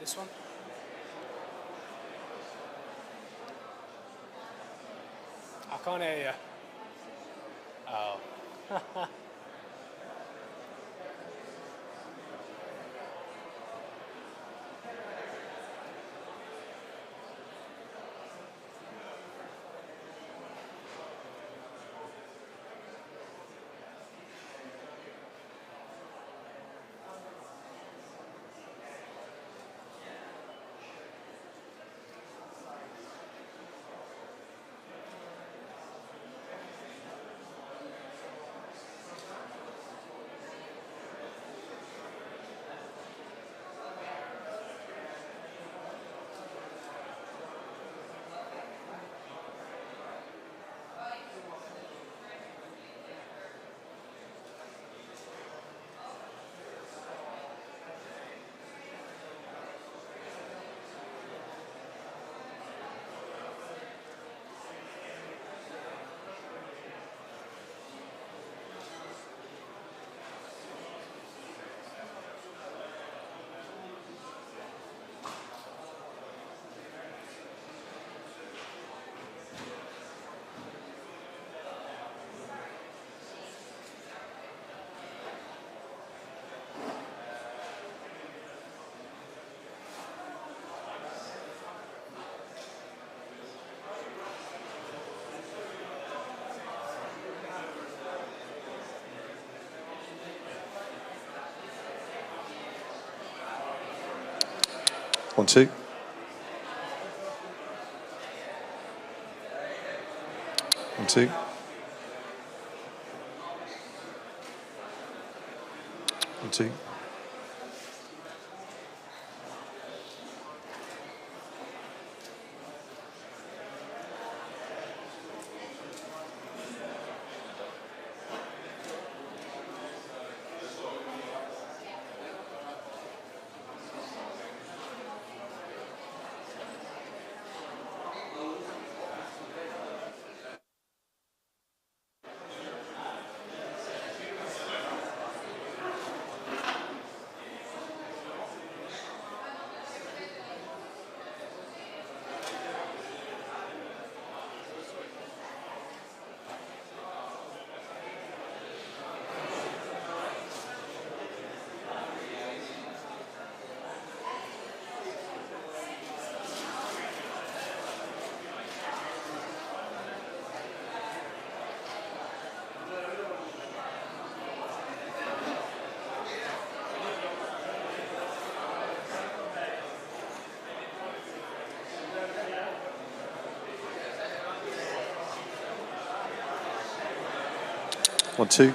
This one? I can't hear you. Oh. One, two. One, two. One, two. One, two.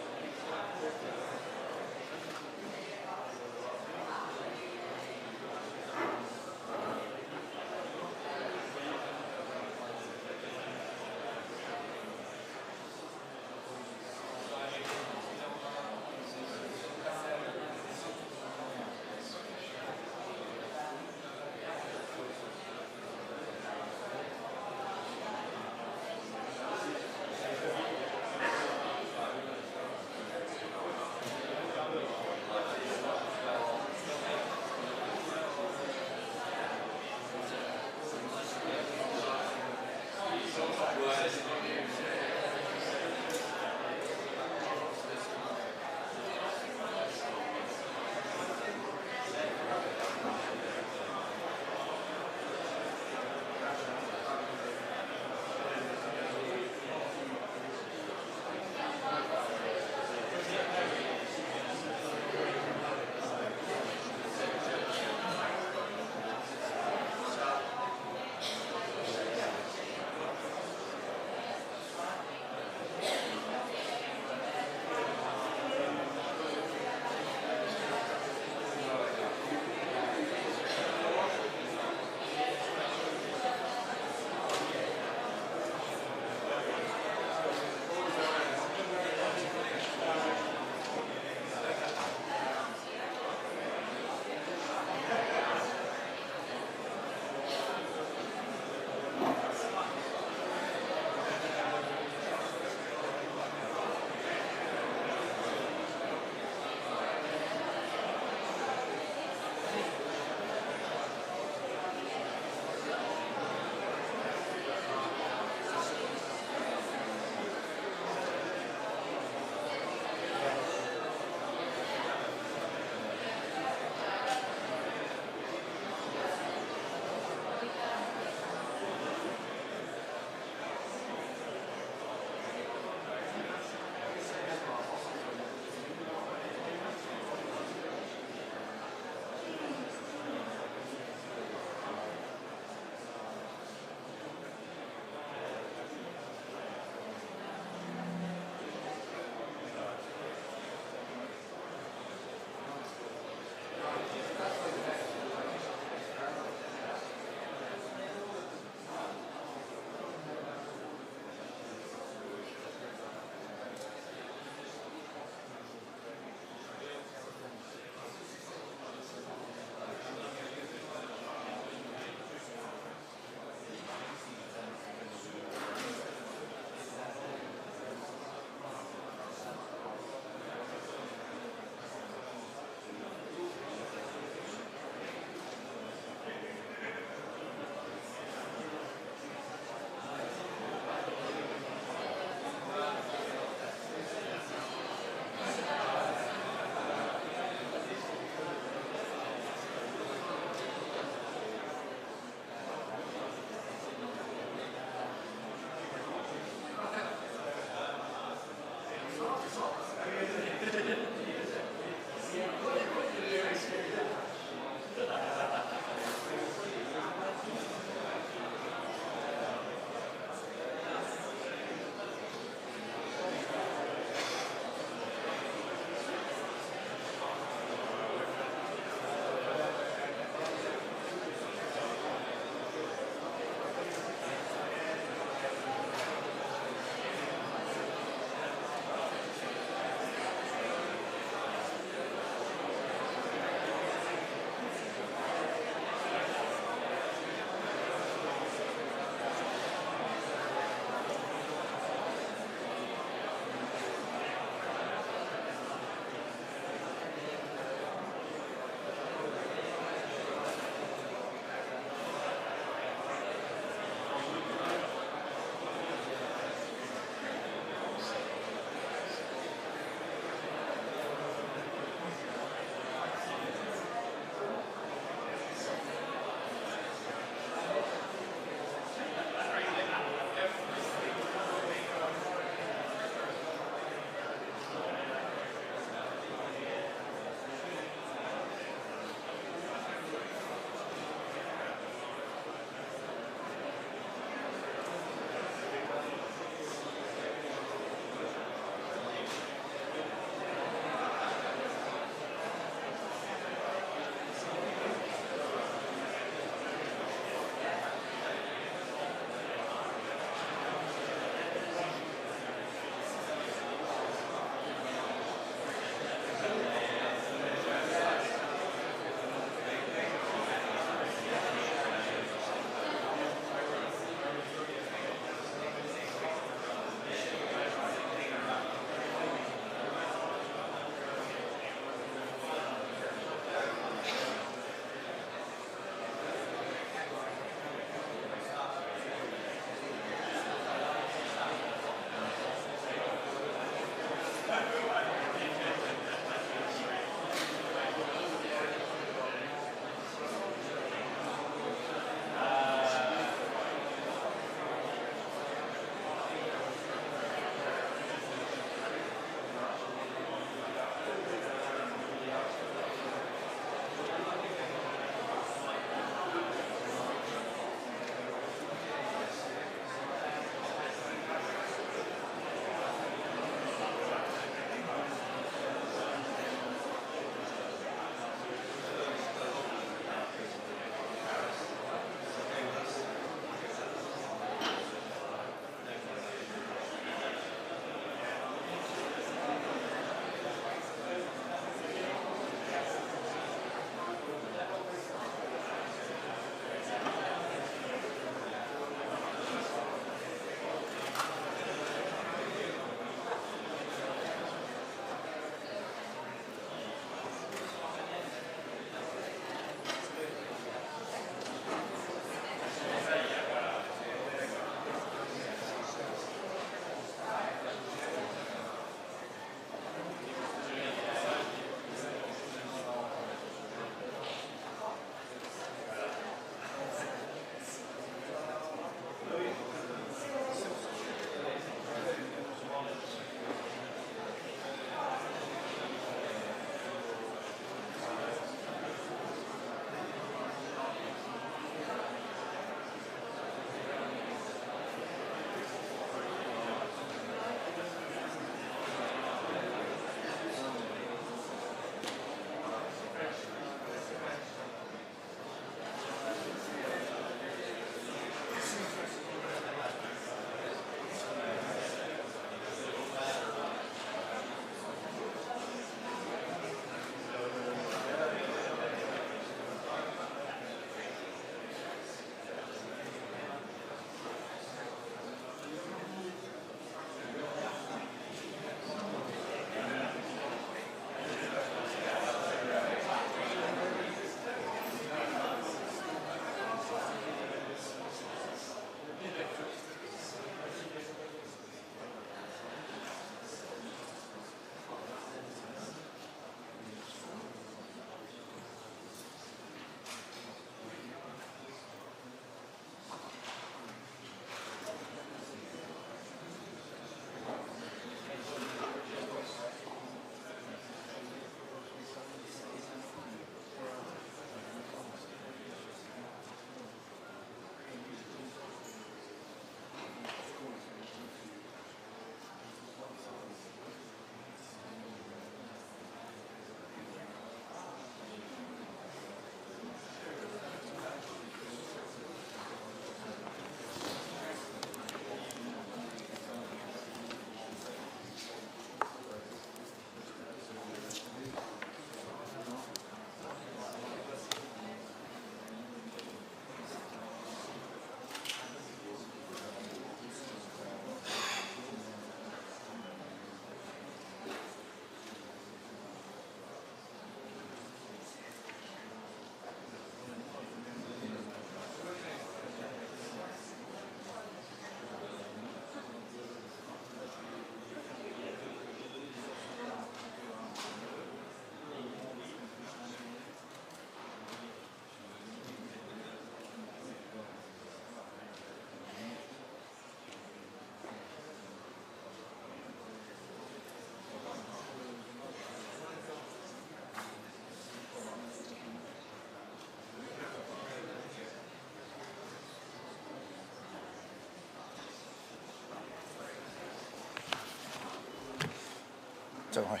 Don't worry.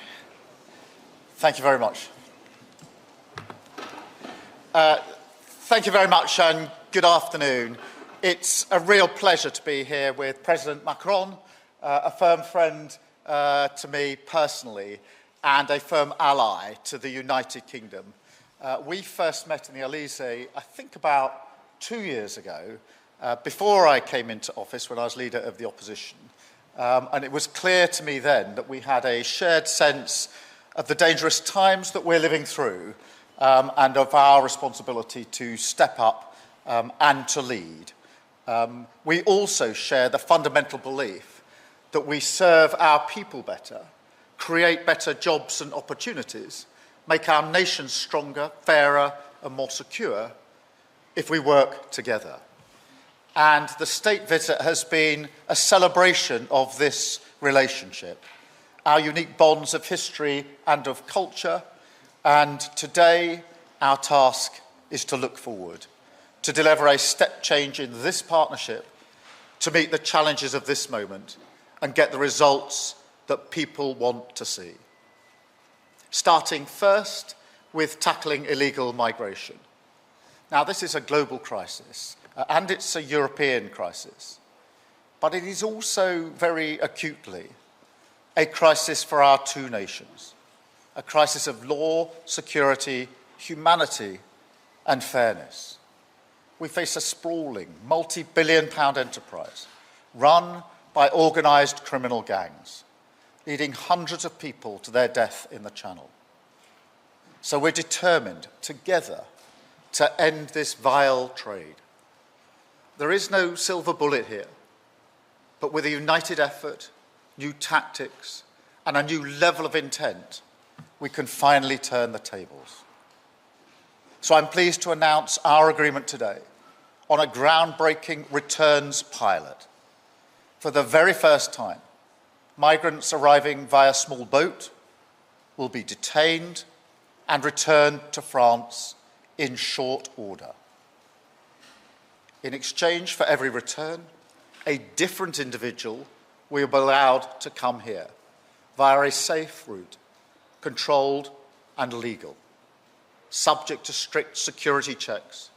Thank you very much. Thank you very much and good afternoon. It's a real pleasure to be here with President Macron, a firm friend to me personally and a firm ally to the United Kingdom. We first met in the Elysee, I think about 2 years ago, before I came into office when I was leader of the opposition. And it was clear to me then that we had a shared sense of the dangerous times that we're living through and of our responsibility to step up and to lead. We also share the fundamental belief that we serve our people better, create better jobs and opportunities, make our nation stronger, fairer and more secure if we work together. And the state visit has been a celebration of this relationship, our unique bonds of history and of culture. And today, our task is to look forward, to deliver a step change in this partnership, to meet the challenges of this moment and get the results that people want to see. Starting first with tackling illegal migration. Now, this is a global crisis. And it's a European crisis. But it is also very acutely a crisis for our two nations, a crisis of law, security, humanity and fairness. We face a sprawling, multi-billion-pound enterprise run by organised criminal gangs, leading hundreds of people to their death in the Channel. So we're determined, together, to end this vile trade. There is no silver bullet here, but with a united effort, new tactics, and a new level of intent, we can finally turn the tables. So I'm pleased to announce our agreement today on a groundbreaking returns pilot. For the very first time, migrants arriving via small boat will be detained and returned to France in short order. In exchange for every return, a different individual will be allowed to come here via a safe route, controlled and legal, subject to strict security checks,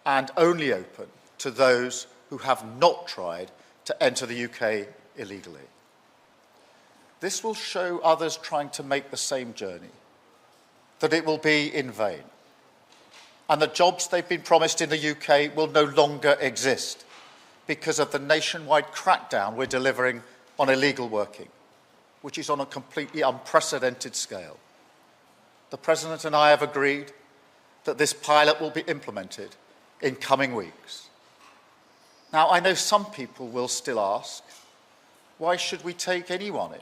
and only open to those who have not tried to enter the UK illegally. This will show others trying to make the same journey that it will be in vain, and the jobs they've been promised in the UK will no longer exist because of the nationwide crackdown we're delivering on illegal working, which is on a completely unprecedented scale. The President and I have agreed that this pilot will be implemented in coming weeks. Now, I know some people will still ask, why should we take anyone in?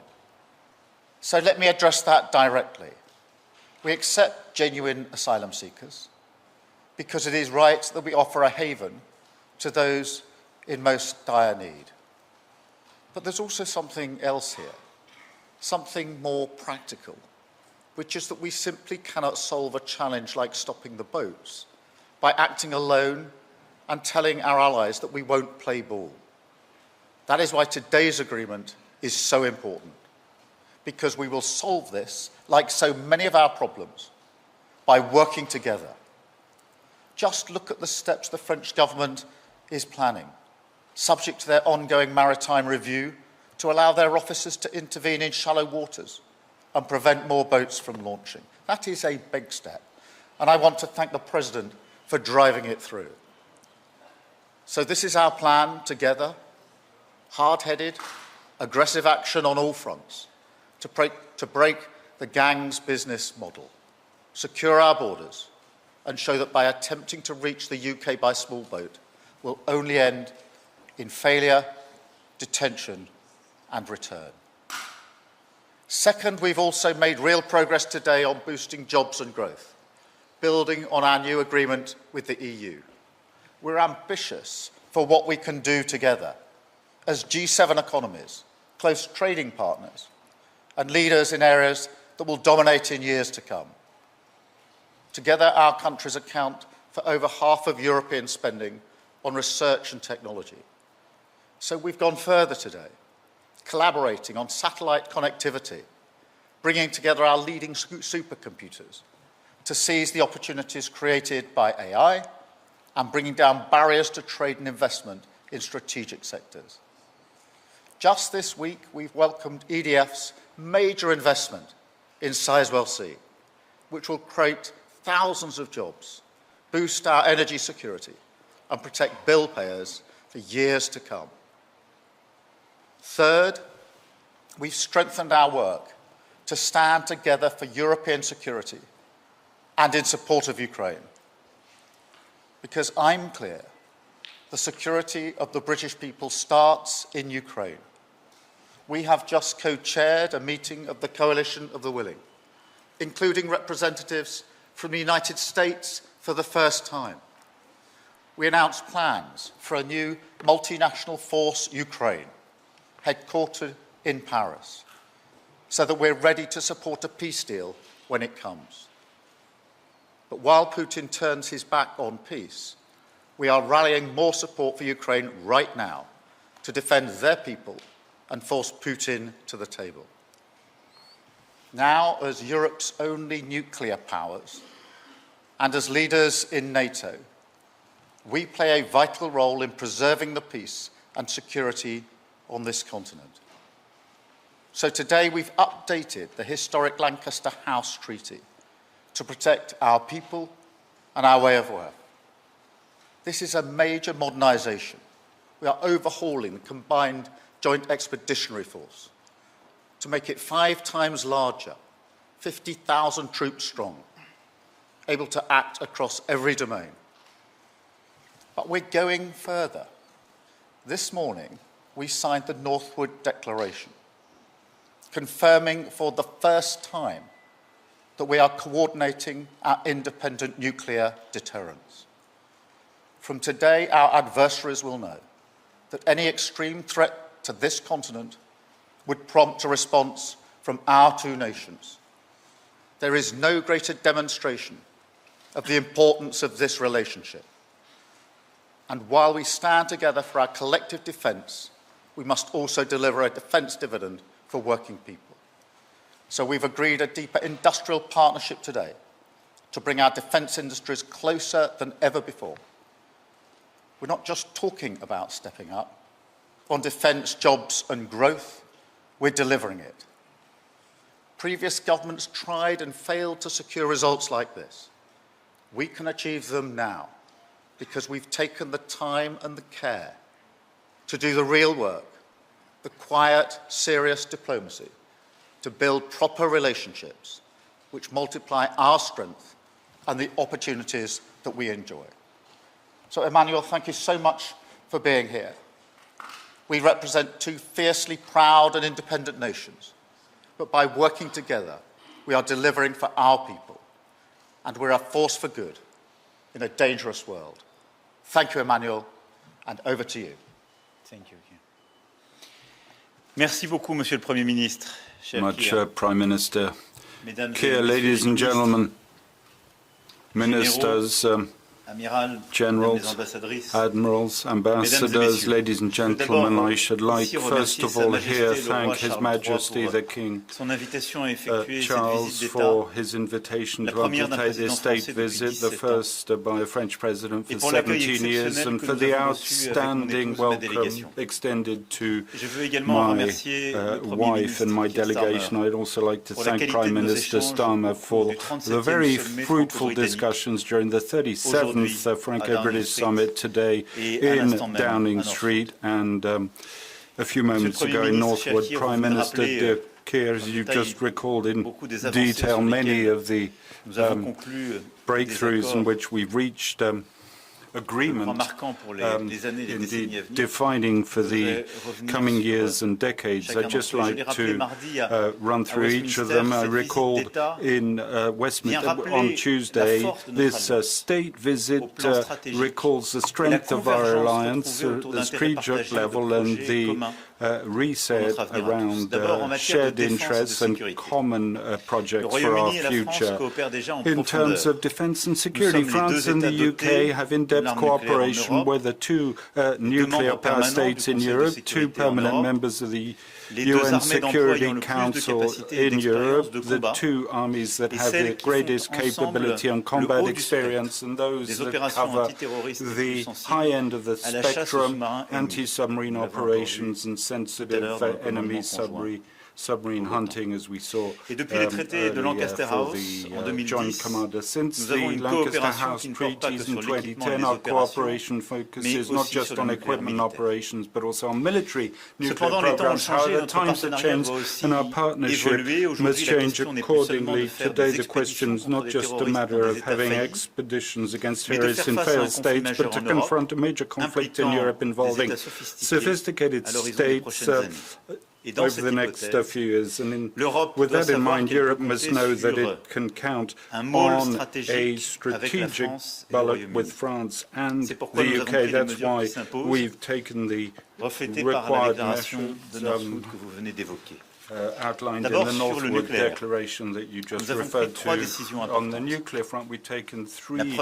So let me address that directly. We accept genuine asylum seekers, because it is right that we offer a haven to those in most dire need. But there's also something else here, something more practical, which is that we simply cannot solve a challenge like stopping the boats by acting alone and telling our allies that we won't play ball. That is why today's agreement is so important, because we will solve this, like so many of our problems, by working together. Just look at the steps the French government is planning, subject to their ongoing maritime review, to allow their officers to intervene in shallow waters and prevent more boats from launching. That is a big step, and I want to thank the President for driving it through. So this is our plan together, hard-headed, aggressive action on all fronts to break the gang's business model, secure our borders, and show that by attempting to reach the UK by small boat will only end in failure, detention and return. Second, we've also made real progress today on boosting jobs and growth, building on our new agreement with the EU. We're ambitious for what we can do together as G7 economies, close trading partners and leaders in areas that will dominate in years to come. Together, our countries account for over half of European spending on research and technology. So we've gone further today, collaborating on satellite connectivity bringing together our leading supercomputers to seize the opportunities created by AI and bringing down barriers to trade and investment in strategic sectors. Just this week, we've welcomed EDF's major investment in Sizewell C, which will create thousands of jobs, boost our energy security, and protect bill payers for years to come. Third, we've strengthened our work to stand together for European security and in support of Ukraine. Because I'm clear, the security of the British people starts in Ukraine. We have just co-chaired a meeting of the Coalition of the Willing, including representatives from the United States for the first time. We announced plans for a new multinational force, Ukraine, headquartered in Paris, so that we're ready to support a peace deal when it comes. But while Putin turns his back on peace, we are rallying more support for Ukraine right now to defend their people and force Putin to the table. Now, as Europe's only nuclear powers and as leaders in NATO, we play a vital role in preserving the peace and security on this continent. So today we've updated the historic Lancaster House Treaty to protect our people and our way of work. This is a major modernisation. We are overhauling the combined Joint Expeditionary Force to make it 5 times larger, 50,000 troops strong, able to act across every domain. But we're going further. This morning, we signed the Northwood Declaration, confirming for the first time that we are coordinating our independent nuclear deterrence. From today, our adversaries will know that any extreme threat to this continent would prompt a response from our 2 nations. There is no greater demonstration of the importance of this relationship. And while we stand together for our collective defence, we must also deliver a defence dividend for working people. So we've agreed a deeper industrial partnership today to bring our defence industries closer than ever before. We're not just talking about stepping up. On defence, jobs and growth, we're delivering it. Previous governments tried and failed to secure results like this. We can achieve them now because we've taken the time and the care to do the real work, the quiet, serious diplomacy, to build proper relationships which multiply our strength and the opportunities that we enjoy. So, Emmanuel, thank you so much for being here. We represent 2 fiercely proud and independent nations, but by working together, we are delivering for our people, and we're a force for good in a dangerous world. Thank you, Emmanuel, and over to you. Thank you. Merci beaucoup, Monsieur le Premier ministre. Much, Prime Minister Keir, ladies and gentlemen, ministers, generals, admirals, ambassadors, ladies and gentlemen, I should like first of all here thank His Majesty the King Charles for his invitation to undertake this state visit, the first by a French president for 17 years, and for the outstanding welcome extended to my wife and my delegation. I'd also like to thank Prime Minister Starmer for the very fruitful discussions during the 37th Franco-British Summit today in Downing Street and a few moments ago in Northwood. Prime Minister Keir, as you just recalled in detail, many of the breakthroughs in which we've reached agreement, indeed defining for the coming years and decades. I'd just like to run through each of them. I recalled in Westminster on Tuesday, this state visit recalls the strength of our alliance at the strategic level and the reset around shared interests and common projects for our future. In terms of defense and security, France and the UK have in-depth cooperation with the two nuclear power states in Europe, two permanent members of the UN Security Council in Europe, the two armies that have the greatest capability and combat experience, and those that cover the high end of the spectrum, anti-submarine operations and sensitive enemy submarine hunting, as we saw earlier for the Joint Commander. Since the Lancaster House treaties in 2010, our cooperation focuses not just on equipment operations, but also on military nuclear programs. However, times have changed, and our partnership must change accordingly. Today, the question is not just a matter of having expeditions against terrorists in failed states, but to confront a major conflict in Europe involving sophisticated states over the next few years. And with that in mind, Europe must know that it can count on a strategic bullet with France and the UK. That's why we've taken the required measures outlined in the Northwood Declaration that you just referred to. On the nuclear front, we've taken three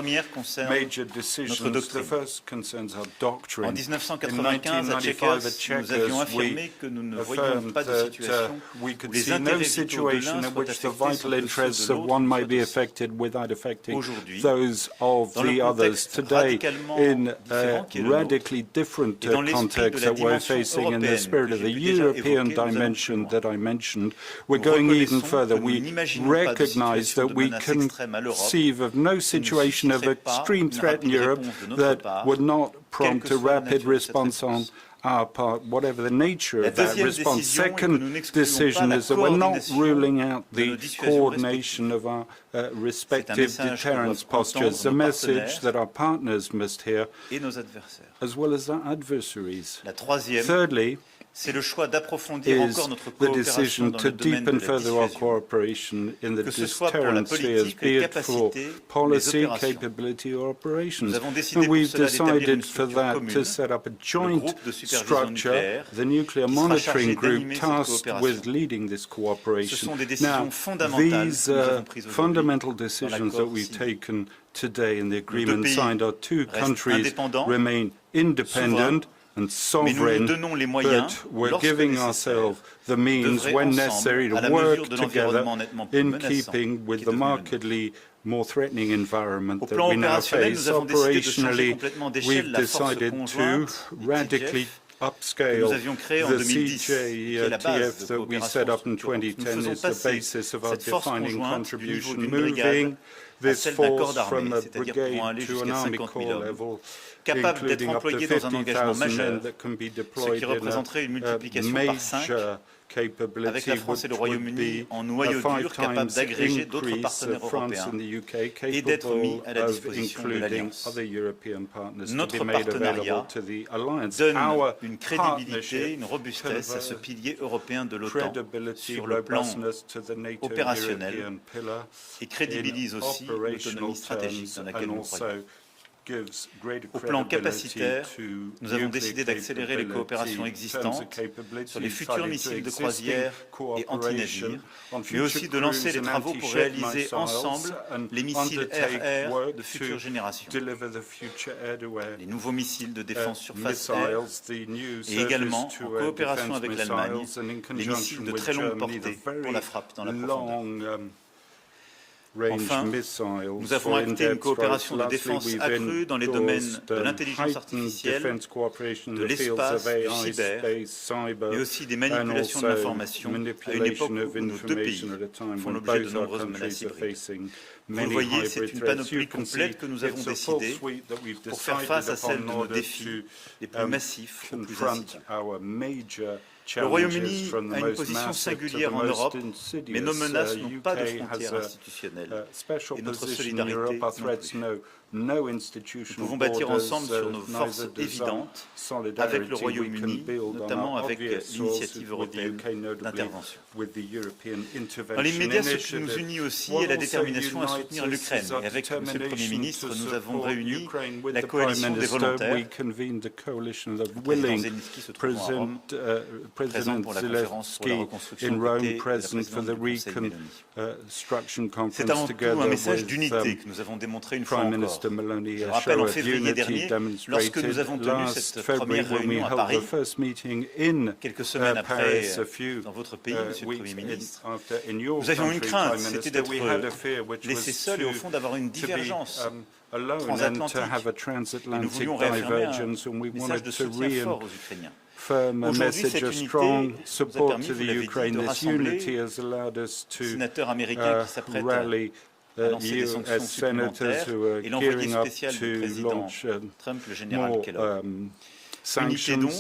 major decisions. The first concerns our doctrine. In 1995 at Chequers, we affirmed that we could see no situation in which the vital interests of one might be affected without affecting those of the others. Today, in a radically different context that we're facing, in the spirit of the European dimension that I mentioned, we're going even further. We recognize that we conceive of no situation of extreme threat in Europe that would not prompt a rapid response on our part, whatever the nature of that response. Second decision is that we're not ruling out the coordination of our respective deterrence postures, a message that our partners must hear, as well as our adversaries. Thirdly, is the decision to deepen further our cooperation in the deterrent spheres, be it for policy, capability or operations. And we've decided for that to set up a joint structure, the Nuclear Monitoring Group, tasked with leading this cooperation. Now, these fundamental decisions that we've taken today in the agreement signed, our two countries remain independent and sovereign, but we're giving ourselves the means, when necessary, to work together in keeping with the markedly more threatening environment that we now face. Operationally, we've decided to radically upscale the CJTF that we set up in 2010 is the basis of our defining contribution, moving this force from a brigade to an army corps level, including up to 50,000 men that can be deployed in a major capability, which would be a 5 times increase of France and the UK, capable of including other European partners to be made available to the alliance. Our partnership confers credibility, robustness to the NATO European pillar in operational terms, and also Au plan capacitaire, nous avons décidé d'accélérer les coopérations existantes sur les futurs missiles de croisière et anti-navires, mais aussi de lancer les travaux pour réaliser ensemble les missiles air-air de future génération, les nouveaux missiles de défense surface-air et également, en coopération avec l'Allemagne, les missiles de très longue portée pour la frappe dans la profondeur. Enfin, nous avons acté une coopération de défense accrue dans les domaines de l'intelligence artificielle, de l'espace, du cyber, mais aussi des manipulations de l'information à une époque où nos deux pays font l'objet de nombreuses menaces hybrides. Vous le voyez, c'est une panoplie complète que nous avons décidée pour faire face à celle de nos défis les plus massifs ou plus insidieux. Le Royaume-Uni a une position singulière en Europe, mais nos menaces n'ont pas de frontières institutionnelles et notre solidarité non plus. Nous pouvons bâtir ensemble sur nos forces évidentes avec le Royaume-Uni, notamment avec l'initiative européenne d'intervention. Dans l'immédiat, ce qui nous unit aussi est la détermination à soutenir l'Ukraine. Et avec M. le Premier ministre, nous avons réuni la coalition des volontaires. Le président Zelensky se trouve à Rome, présent pour la conférence pour la reconstruction de la présidente du Conseil Mélanie. C'est avant tout un message d'unité que nous avons démontré une fois encore. Je rappelle en février dernier, lorsque nous avons tenu cette première réunion à Paris, quelques semaines après, dans votre pays, Monsieur le Premier ministre, nous avions une crainte, c'était d'être laissés seuls et au fond d'avoir une divergence transatlantique. Et nous voulions réaffirmer un message de soutien fort aux Ukrainiens. Aujourd'hui, cette unité nous a permis, vous l'avez dit, de rassembler les sénateurs américains qui s'apprêtent à lancer des sanctions supplémentaires et l'envoyé spécial du président Trump, le général Keir. Unité donc,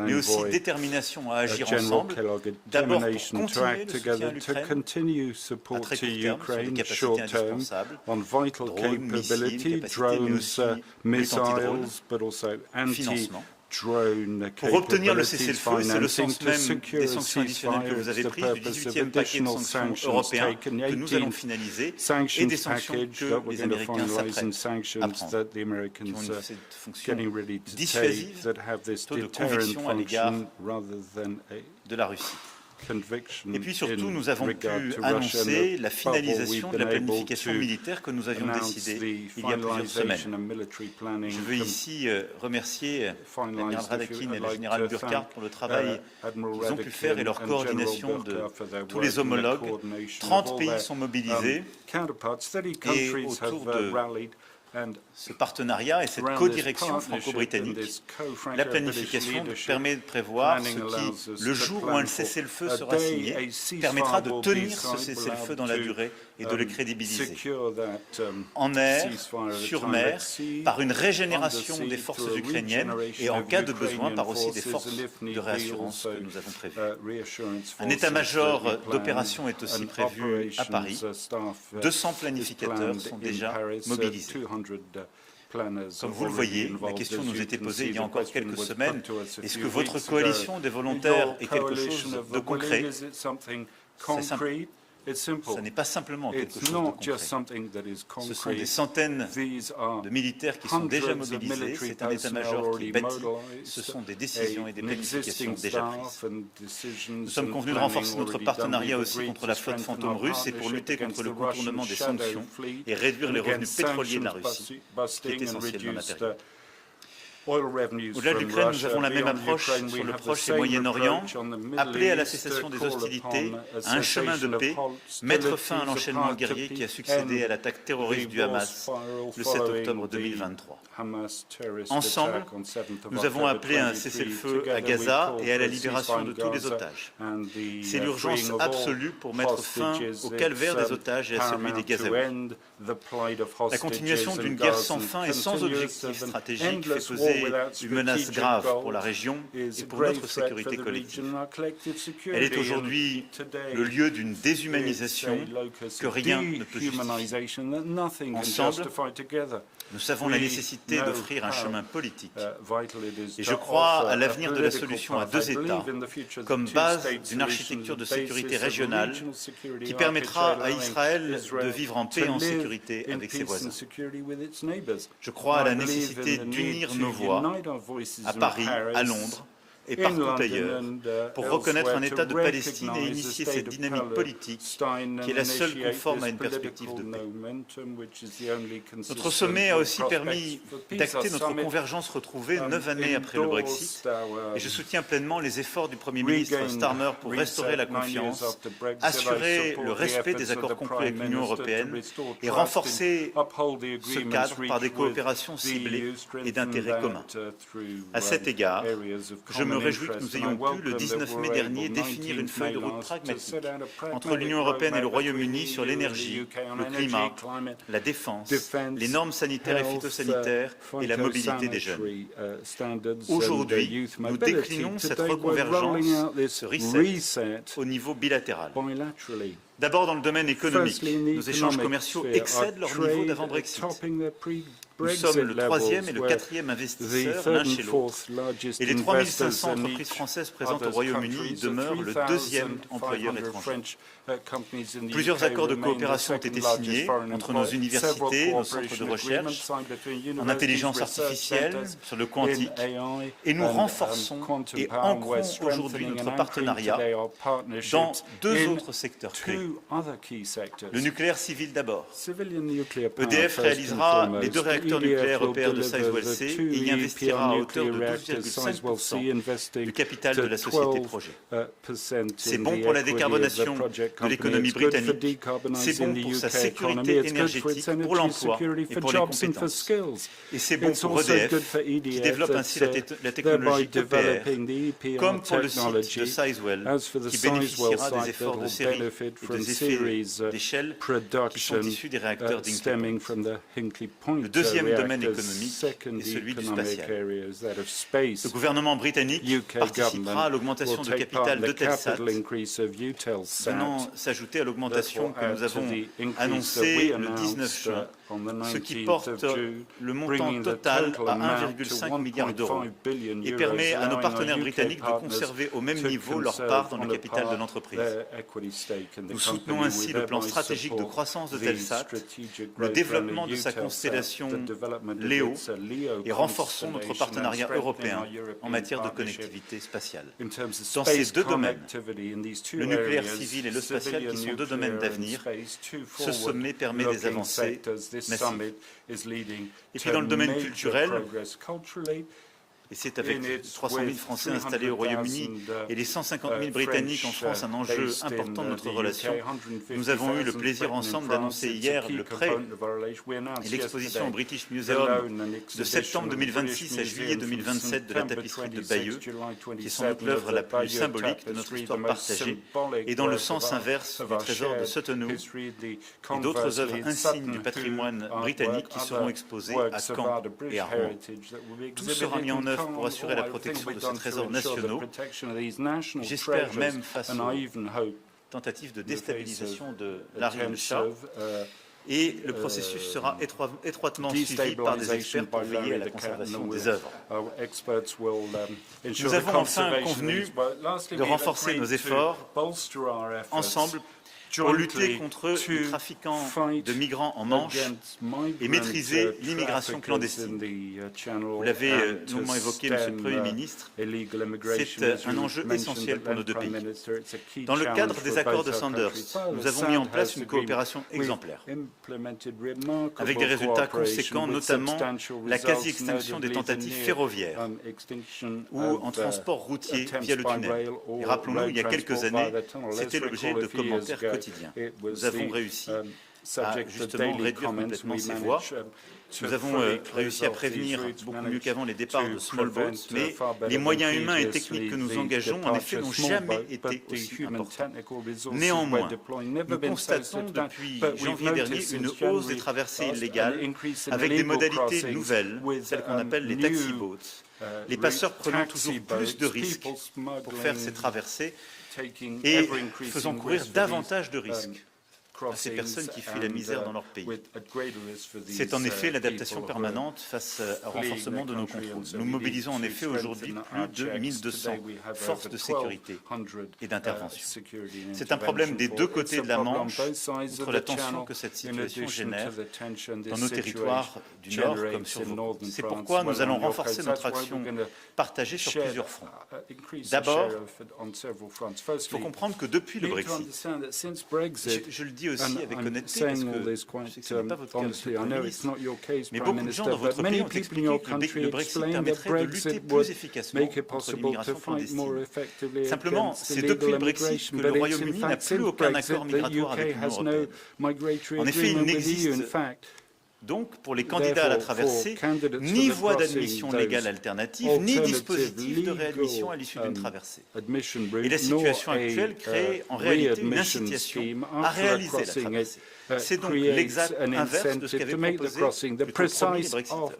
mais aussi détermination à agir ensemble, d'abord pour continuer le soutien à l'Ukraine, à très court terme, sur des capacités indispensables, drones, missiles, capacités, mais aussi antidrones, financement. Pour obtenir le cessez-le-feu, c'est le sens même des sanctions additionnelles que vous avez prises, du 18e paquet de sanctions européens que nous allons finaliser et des sanctions que les Américains s'apprêtent à prendre, qui ont cette fonction dissuasive, taux de conviction à l'égard de la Russie. Et puis surtout, nous avons pu annoncer la finalisation de la planification militaire que nous avions décidée il y a plusieurs semaines. Je veux ici remercier l'amiral Radakin et le général Burkhardt pour le travail qu'ils ont pu faire et leur coordination de tous les homologues. 30 pays sont mobilisés et autour de ce partenariat et cette codirection franco-britannique, la planification permet de prévoir ce qui, le jour où un cessez-le-feu sera signé, permettra de tenir ce cessez-le-feu dans la durée et de le crédibiliser. En air, sur mer, par une régénération des forces ukrainiennes et en cas de besoin par aussi des forces de réassurance que nous avons prévues. Un état-major d'opération est aussi prévu à Paris. 200 planificateurs sont déjà mobilisés. Comme vous le voyez, la question nous était posée il y a encore quelques semaines. Est-ce que votre coalition des volontaires est quelque chose de concret? C'est simple. Ce n'est pas simplement quelque chose de concret. Ce sont des centaines de militaires qui sont déjà mobilisés, c'est un état-major qui est bâti, ce sont des décisions et des planifications déjà prises. Nous sommes convenus de renforcer notre partenariat aussi contre la flotte fantôme russe et pour lutter contre le contournement des sanctions et réduire les revenus pétroliers de la Russie, qui est essentiel dans la période. Au-delà de l'Ukraine, nous avons la même approche sur le Proche et Moyen-Orient, appeler à la cessation des hostilités, à un chemin de paix, mettre fin à l'enchaînement guerrier qui a succédé à l'attaque terroriste du Hamas le 7 octobre 2023. Ensemble, nous avons appelé à un cessez-le-feu à Gaza et à la libération de tous les otages. C'est l'urgence absolue pour mettre fin au calvaire des otages et à celui des Gazaouis. La continuation d'une guerre sans fin et sans objectif stratégique fait peser une menace grave pour la région et pour notre sécurité collective. Elle est aujourd'hui le lieu d'une déshumanisation que rien ne peut justifier. Ensemble, nous savons la nécessité d'offrir un chemin politique. Et je crois à l'avenir de la solution à deux États comme base d'une architecture de sécurité régionale qui permettra à Israël de vivre en paix et en sécurité avec ses voisins. Je crois à la nécessité d'unir nos voix à Paris, à Londres et partout ailleurs, pour reconnaître un État de Palestine et initier cette dynamique politique qui est la seule conforme à une perspective de paix. Notre sommet a aussi permis d'acter notre convergence retrouvée 9 années après le Brexit, et je soutiens pleinement les efforts du Premier ministre Starmer pour restaurer la confiance, assurer le respect des accords conclus avec l'Union européenne et renforcer ce cadre par des coopérations ciblées et d'intérêt commun. À cet égard, je me réjouis que nous ayons pu, le 19 mai dernier, définir une feuille de route pragmatique entre l'Union européenne et le Royaume-Uni sur l'énergie, le climat, la défense, les normes sanitaires et phytosanitaires et la mobilité des jeunes. Aujourd'hui, nous déclinons cette reconvergence, ce reset, au niveau bilatéral. D'abord, dans le domaine économique, nos échanges commerciaux excèdent leur niveau d'avant-Brexit. Nous sommes le troisième et le quatrième investisseur l'un chez l'autre. Et les 3500 entreprises françaises présentes au Royaume-Uni demeurent le deuxième employeur étranger. Plusieurs accords de coopération ont été signés entre nos universités, nos centres de recherche, en intelligence artificielle, sur le quantique, et nous renforçons et ancrons aujourd'hui notre partenariat dans deux autres secteurs clés. Le nucléaire civil d'abord. EDF réalisera les 2 réacteurs nucléaire EPR de Sizewell C et y investira à hauteur de 12,5% du capital de la société projet. C'est bon pour la décarbonation de l'économie britannique, c'est bon pour sa sécurité énergétique, pour l'emploi et pour les compétences. Et c'est bon pour EDF, qui développe ainsi la technologie EPR, comme pour le site de Sizewell, qui bénéficiera des efforts de série et des effets d'échelle qui sont issus des réacteurs d'Hinkley Point. Le deuxième domaine économique est celui du spatial. Le gouvernement britannique participera à l'augmentation de capital de Telsat, venant s'ajouter à l'augmentation que nous avons annoncée le 19 juin, ce qui porte le montant total à 1,5 milliard d'euros et permet à nos partenaires britanniques de conserver au même niveau leur part dans le capital de l'entreprise. Nous soutenons ainsi le plan stratégique de croissance de Telsat, le développement de sa constellation Léo et renforçons notre partenariat européen en matière de connectivité spatiale. Dans ces deux domaines, le nucléaire civil et le spatial qui sont deux domaines d'avenir, ce sommet permet des avancées massives. Et puis dans le domaine culturel, et c'est avec 300 000 Français installés au Royaume-Uni et les 150 000 Britanniques en France un enjeu important de notre relation. Nous avons eu le plaisir ensemble d'annoncer hier le prêt et l'exposition au British Museum de septembre 2026 à juillet 2027 de la tapisserie de Bayeux, qui est sans doute l'œuvre la plus symbolique de notre histoire partagée, et dans le sens inverse du trésor de Sutton et d'autres œuvres insignes du patrimoine britannique qui seront exposées à Caen et à Rouen. Tout sera mis en œuvre pour assurer la protection de ces trésors nationaux, j'espère même face aux tentatives de déstabilisation de Larry et le Shah, et le processus sera étroitement suivi par des experts pour veiller à la conservation des œuvres. Nous avons enfin convenu de renforcer nos efforts ensemble pour lutter contre les trafiquants de migrants en Manche et maîtriser l'immigration clandestine. Vous l'avez longuement évoqué, Monsieur le Premier ministre, c'est un enjeu essentiel pour nos deux pays. Dans le cadre des accords de Sanders, nous avons mis en place une coopération exemplaire, avec des résultats conséquents, notamment la quasi-extinction des tentatives ferroviaires ou en transport routier via le tunnel. Et rappelons-nous, il y a quelques années, c'était l'objet de commentaires quotidiens. Nous avons réussi à justement réduire complètement ces voies. Nous avons réussi à prévenir beaucoup mieux qu'avant les départs de small boats, mais les moyens humains et techniques que nous engageons, en effet, n'ont jamais été aussi importants. Néanmoins, nous constatons depuis janvier dernier une hausse des traversées illégales avec des modalités nouvelles, celles qu'on appelle les taxi boats. Les passeurs prenant toujours plus de risques pour faire ces traversées et faisant courir davantage de risques à ces personnes qui fuient la misère dans leur pays. C'est en effet l'adaptation permanente face au renforcement de nos contrôles. Nous mobilisons en effet aujourd'hui plus de 1200 forces de sécurité et d'intervention. C'est un problème des deux côtés de la Manche, outre la tension que cette situation génère dans nos territoires du Nord comme sur vos côtes. C'est pourquoi nous allons renforcer notre action partagée sur plusieurs fronts. D'abord, il faut comprendre que depuis le Brexit, je le dis aussi avec honnêteté, parce que je sais que ce n'est pas votre cas, Monsieur le Premier ministre, mais beaucoup de gens dans votre pays ont expliqué que le Brexit permettrait de lutter plus efficacement contre l'immigration clandestine. Simplement, c'est depuis le Brexit que le Royaume-Uni n'a plus aucun accord migratoire avec l'Union européenne. En effet, il n'existe donc, pour les candidats à la traversée, ni voie d'admission légale alternative, ni dispositif de réadmission à l'issue d'une traversée. Et la situation actuelle crée en réalité une incitation à réaliser la traversée. C'est donc l'exact inverse de ce qu'avaient proposé plutôt promis les Brexiteurs.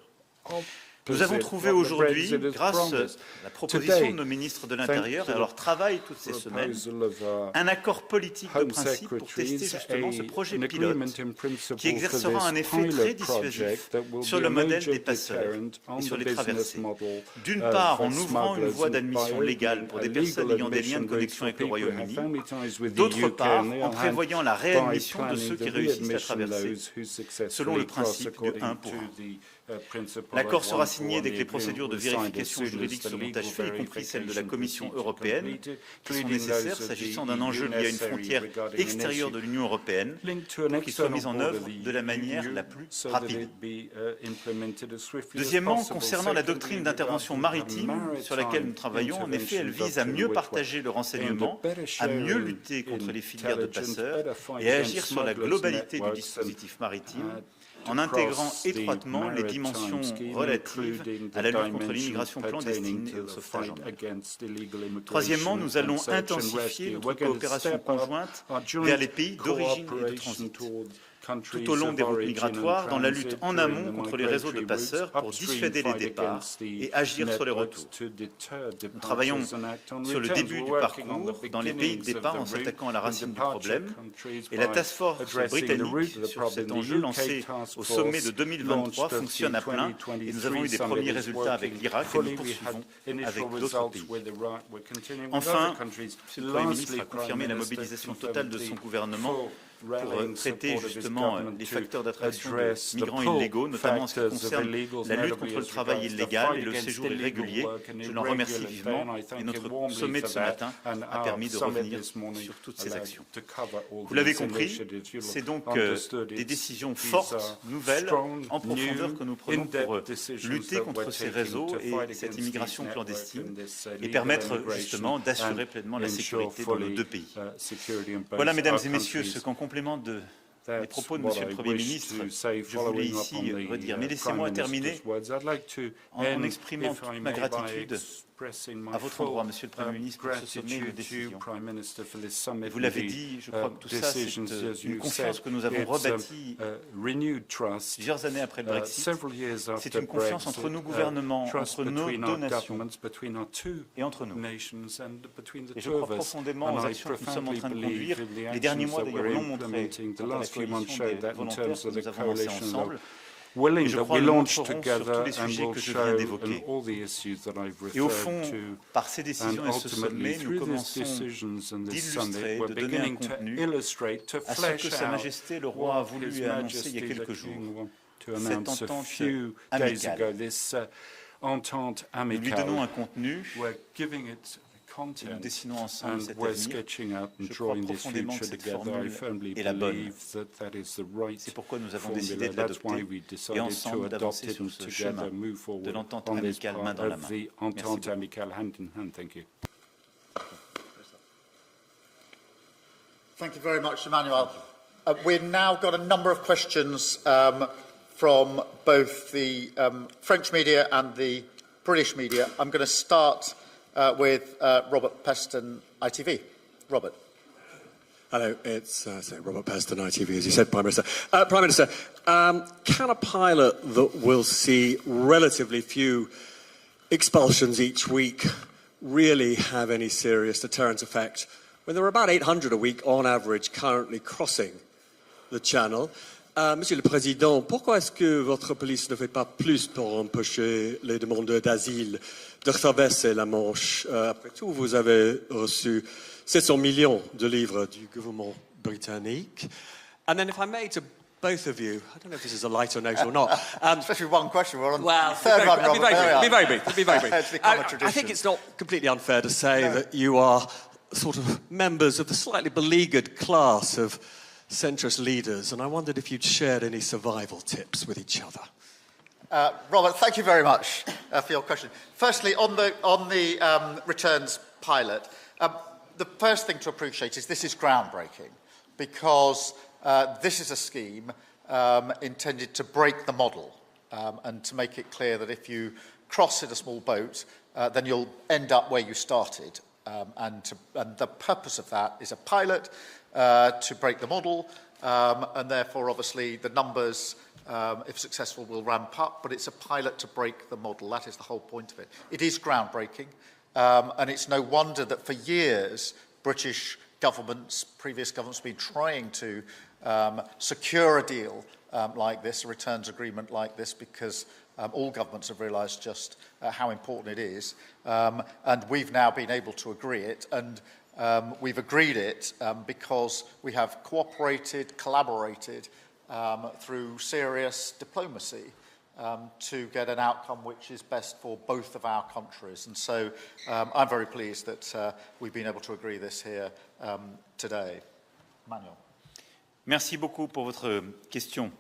Nous avons trouvé aujourd'hui, grâce à la proposition de nos ministres de l'Intérieur et à leur travail toutes ces semaines, un accord politique de principe pour tester justement ce projet pilote qui exercera un effet très dissuasif sur le modèle des passeurs et sur les traversées. D'une part, en ouvrant une voie d'admission légale pour des personnes ayant des liens de connexion avec le Royaume-Uni, d'autre part, en prévoyant la réadmission de ceux qui réussissent à traverser, selon le principe du 1 pour 1. L'accord sera signé dès que les procédures de vérification juridique seront achevées, y compris celles de la Commission européenne, qui sont nécessaires s'agissant d'un enjeu lié à une frontière extérieure de l'Union européenne, pour qu'il soit mis en œuvre de la manière la plus rapide. Deuxièmement, concernant la doctrine d'intervention maritime sur laquelle nous travaillons, en effet, elle vise à mieux partager le renseignement, à mieux lutter contre les filières de passeurs et à agir sur la globalité du dispositif maritime, en intégrant étroitement les dimensions relatives à la lutte contre l'immigration clandestine et au sauvetage en mer. Troisièmement, nous allons intensifier notre coopération conjointe vers les pays d'origine et de transit, tout au long des routes migratoires, dans la lutte en amont contre les réseaux de passeurs pour dissuader les départs et agir sur les retours. Nous travaillons sur le début du parcours dans les pays de départ en s'attaquant à la racine du problème, et la task force britannique sur cet enjeu lancé au sommet de 2023 fonctionne à plein, et nous avons eu des premiers résultats avec l'Irak et nous poursuivons avec d'autres pays. Enfin, M. le Premier ministre a confirmé la mobilisation totale de son gouvernement pour traiter justement les facteurs d'attraction de migrants illégaux, notamment en ce qui concerne la lutte contre le travail illégal et le séjour irrégulier. Je l'en remercie vivement et notre sommet de ce matin a permis de revenir sur toutes ces actions. Vous l'avez compris, c'est donc des décisions fortes, nouvelles, en profondeur que nous prenons pour lutter contre ces réseaux et cette immigration clandestine et permettre justement d'assurer pleinement la sécurité dans nos deux pays. Voilà, mesdames et messieurs, ce qu'en complément des propos de M. le Premier ministre, je voulais ici redire. Mais laissez-moi terminer en exprimant toute ma gratitude à votre endroit, Monsieur le Premier ministre, pour ce sommet de décision. Vous l'avez dit, je crois que tout ça, c'est une confiance que nous avons rebâtie plusieurs années après le Brexit. C'est une confiance entre nos gouvernements, entre nos deux nations et entre nous. Et je crois profondément aux actions que nous sommes en train de conduire. Les derniers mois, d'ailleurs, l'ont montré dans la coalition des volontaires que nous avons lancée ensemble. Et je crois que nous montrerons sur tous les sujets que je viens d'évoquer. Et au fond, par ces décisions et ce sommet, nous commençons d'illustrer, de donner un contenu à ce que Sa Majesté le Roi a voulu annoncer il y a quelques jours, cette entente amicale. Nous lui donnons un contenu. Et nous dessinons ensemble cet avenir. Je crois profondément que cette formule est la bonne. C'est pourquoi nous avons décidé de l'adopter et ensemble d'avancer sur ce chemin de l'entente amicale main dans la main. Merci. Thank you very much, Emmanuel. We've now got a number of questions from both the French media and the British media. I'm going to start with Robert Peston, ITV. Robert. Hello, it's Robert Peston, ITV, as you said, Prime Minister. Prime Minister, can a pilot that will see relatively few expulsions each week really have any serious deterrent effect when there are about 800 a week on average currently crossing the Channel? Monsieur le Président, pourquoi est-ce que votre police ne fait pas plus pour empêcher les demandeurs d'asile de traverser la Manche? Après tout, vous avez reçu 700 millions de livres du gouvernement britannique. And then if I may, to both of you, I don't know if this is a lighter note or not. Especially one question, we're on well, the third one, Robert. It'll be very brief. It's become a tradition. I think it's not completely unfair to say that you are sort of members of the slightly beleaguered class of centrist leaders, and I wondered if you'd shared any survival tips with each other. Robert, thank you very much for your question. Firstly, on the returns pilot, the first thing to appreciate is this is groundbreaking because this is a scheme intended to break the model and to make it clear that if you cross in a small boat, then you'll end up where you started. And the purpose of that is a pilot to break the model, and therefore, obviously, the numbers if successful, will ramp up, but it's a pilot to break the model. That is the whole point of it. It is groundbreaking, and it's no wonder that for years, British governments, previous governments, have been trying to secure a deal like this, a returns agreement like this, because all governments have realised just how important it is. And we've now been able to agree it, and we've agreed it because we have cooperated, collaborated through serious diplomacy to get an outcome which is best for both of our countries. And so I'm very pleased that we've been able to agree this here today. Manuel. Merci beaucoup pour votre question.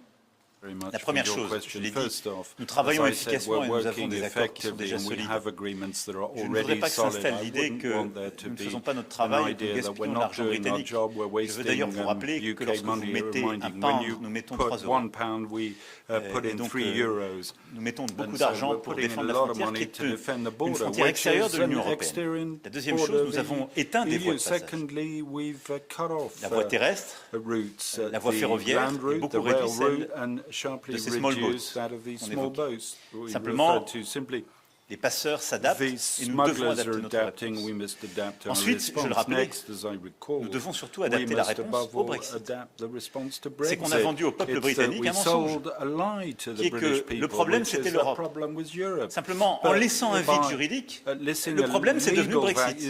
La première chose, je l'ai dit, nous travaillons efficacement et nous avons des accords qui sont déjà solides. Je ne voudrais pas que s'installe l'idée que nous ne faisons pas notre travail et que nous gaspillons de l'argent britannique. Je veux d'ailleurs vous rappeler que lorsque vous mettez un pound, nous mettons 3 euros. Et donc, nous mettons beaucoup d'argent pour défendre la frontière qui est une frontière extérieure de l'Union européenne. La deuxième chose, nous avons éteint des voies de passage. La voie terrestre, la voie ferroviaire et beaucoup réduit celle de ces small boats. Simplement, les passeurs s'adaptent et nous devons adapter notre réponse. Ensuite, je le rappelais, nous devons surtout adapter la réponse au Brexit. C'est qu'on a vendu au peuple britannique un mensonge, qui est que le problème c'était l'Europe. Simplement, en laissant un vide juridique, le problème c'est devenu Brexit.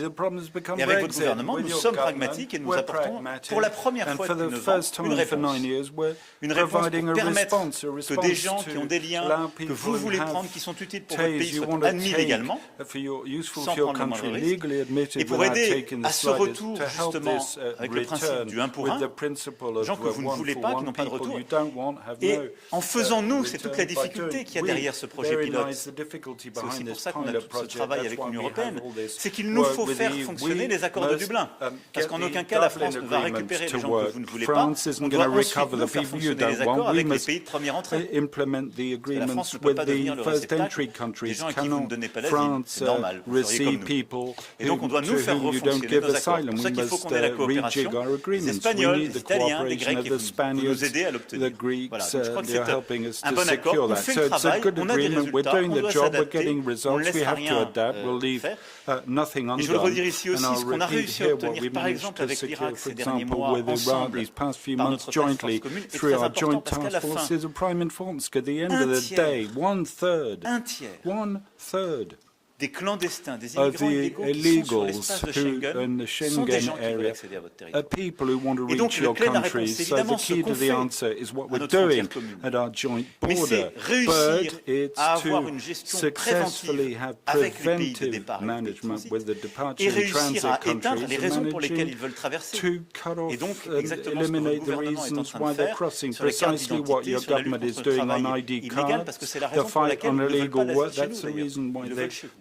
Et avec votre gouvernement, nous sommes pragmatiques et nous apportons pour la première fois depuis 9 ans une réponse. Une réponse pour permettre que des gens qui ont des liens que vous voulez prendre, qui sont utiles pour votre pays, soient admis légalement, sans prendre le moindre risque, et pour aider à ce retour, justement, avec le principe du 1 pour 1, gens que vous ne voulez pas, qui n'ont pas de retour. Et en faisant nous, c'est toute la difficulté qu'il y a derrière ce projet pilote. C'est aussi pour ça qu'on a tout ce travail avec l'Union européenne, c'est qu'il nous faut faire fonctionner les accords de Dublin. Parce qu'en aucun cas, la France ne va récupérer les gens que vous ne voulez pas, on doit ensuite nous faire fonctionner les accords avec les pays de première entrée. La France ne peut pas devenir le réceptacle des gens à qui vous ne donnez pas l'asile, c'est normal, vous seriez comme nous. Et donc on doit nous faire refonctionner nos accords. C'est pour ça qu'il faut qu'on ait la coopération des Espagnols, des Italiens, des Grecs, et vous nous aider à l'obtenir. Voilà, donc je crois que c'est un bon accord, on fait le travail, on a des résultats, on doit s'adapter, on ne laissera rien faire. Et je le redire ici aussi, ce qu'on a réussi à obtenir par exemple avec l'Irak ces derniers mois ensemble, par notre task force commune, est très important parce qu'à la fin, un tiers des clandestins, des immigrants illégaux qui sont sur l'espace de Schengen sont des gens qui veulent accéder à votre territoire. Et donc, le clé de la réponse, c'est évidemment ce qu'on fait à notre frontière commune. Mais c'est réussir à avoir une gestion préventive avec les pays de départ et réussir à éteindre les raisons pour lesquelles ils veulent traverser. Et donc, exactement ce que votre gouvernement est en train de faire sur les cartes d'identité, sur la lutte contre le travail illégal, parce que c'est la raison pour laquelle ils ne veulent pas l'asile chez nous, d'ailleurs. Ils le veulent chez vous.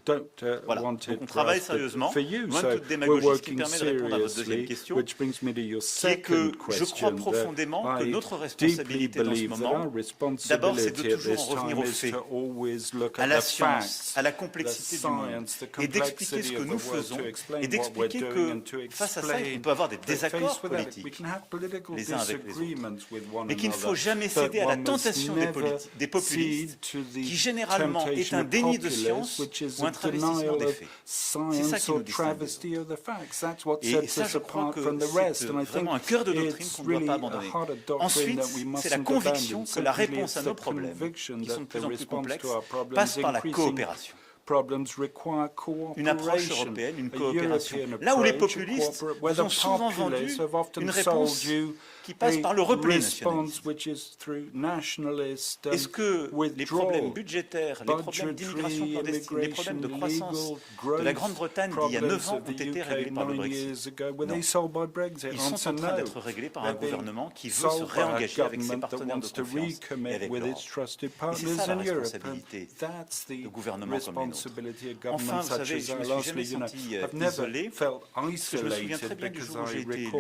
Voilà, donc on travaille sérieusement, loin de toute démagogie, ce qui me permet de répondre à votre deuxième question, qui est que je crois profondément que notre responsabilité dans ce moment, d'abord c'est de toujours en revenir aux faits, à la science, à la complexité du monde, et d'expliquer ce que nous faisons, et d'expliquer que face à ça, on peut avoir des désaccords politiques, les uns avec les autres, mais qu'il ne faut jamais céder à la tentation des populistes, qui généralement est un déni de science ou un travestissement des faits. C'est ça qui nous distingue. Et ça, je crois que c'est vraiment un cœur de doctrine qu'on ne doit pas abandonner. Ensuite, c'est la conviction que la réponse à nos problèmes, qui sont de plus en plus complexes, passe par la coopération. Une approche européenne, une coopération. Là où les populistes vous ont souvent vendu une réponse qui passe par le repli nationaliste. Est-ce que les problèmes budgétaires, les problèmes d'immigration clandestine, les problèmes de croissance de la Grande-Bretagne d'il y a 9 ans ont été réglés par le Brexit? Non. Ils sont en train d'être réglés par un gouvernement qui veut se réengager avec ses partenaires de confiance et avec l'Europe. Et c'est ça la responsabilité de gouvernements comme les nôtres. Enfin, vous savez, je me suis jamais senti isolé, parce que je me souviens très bien du jour où j'ai été élu.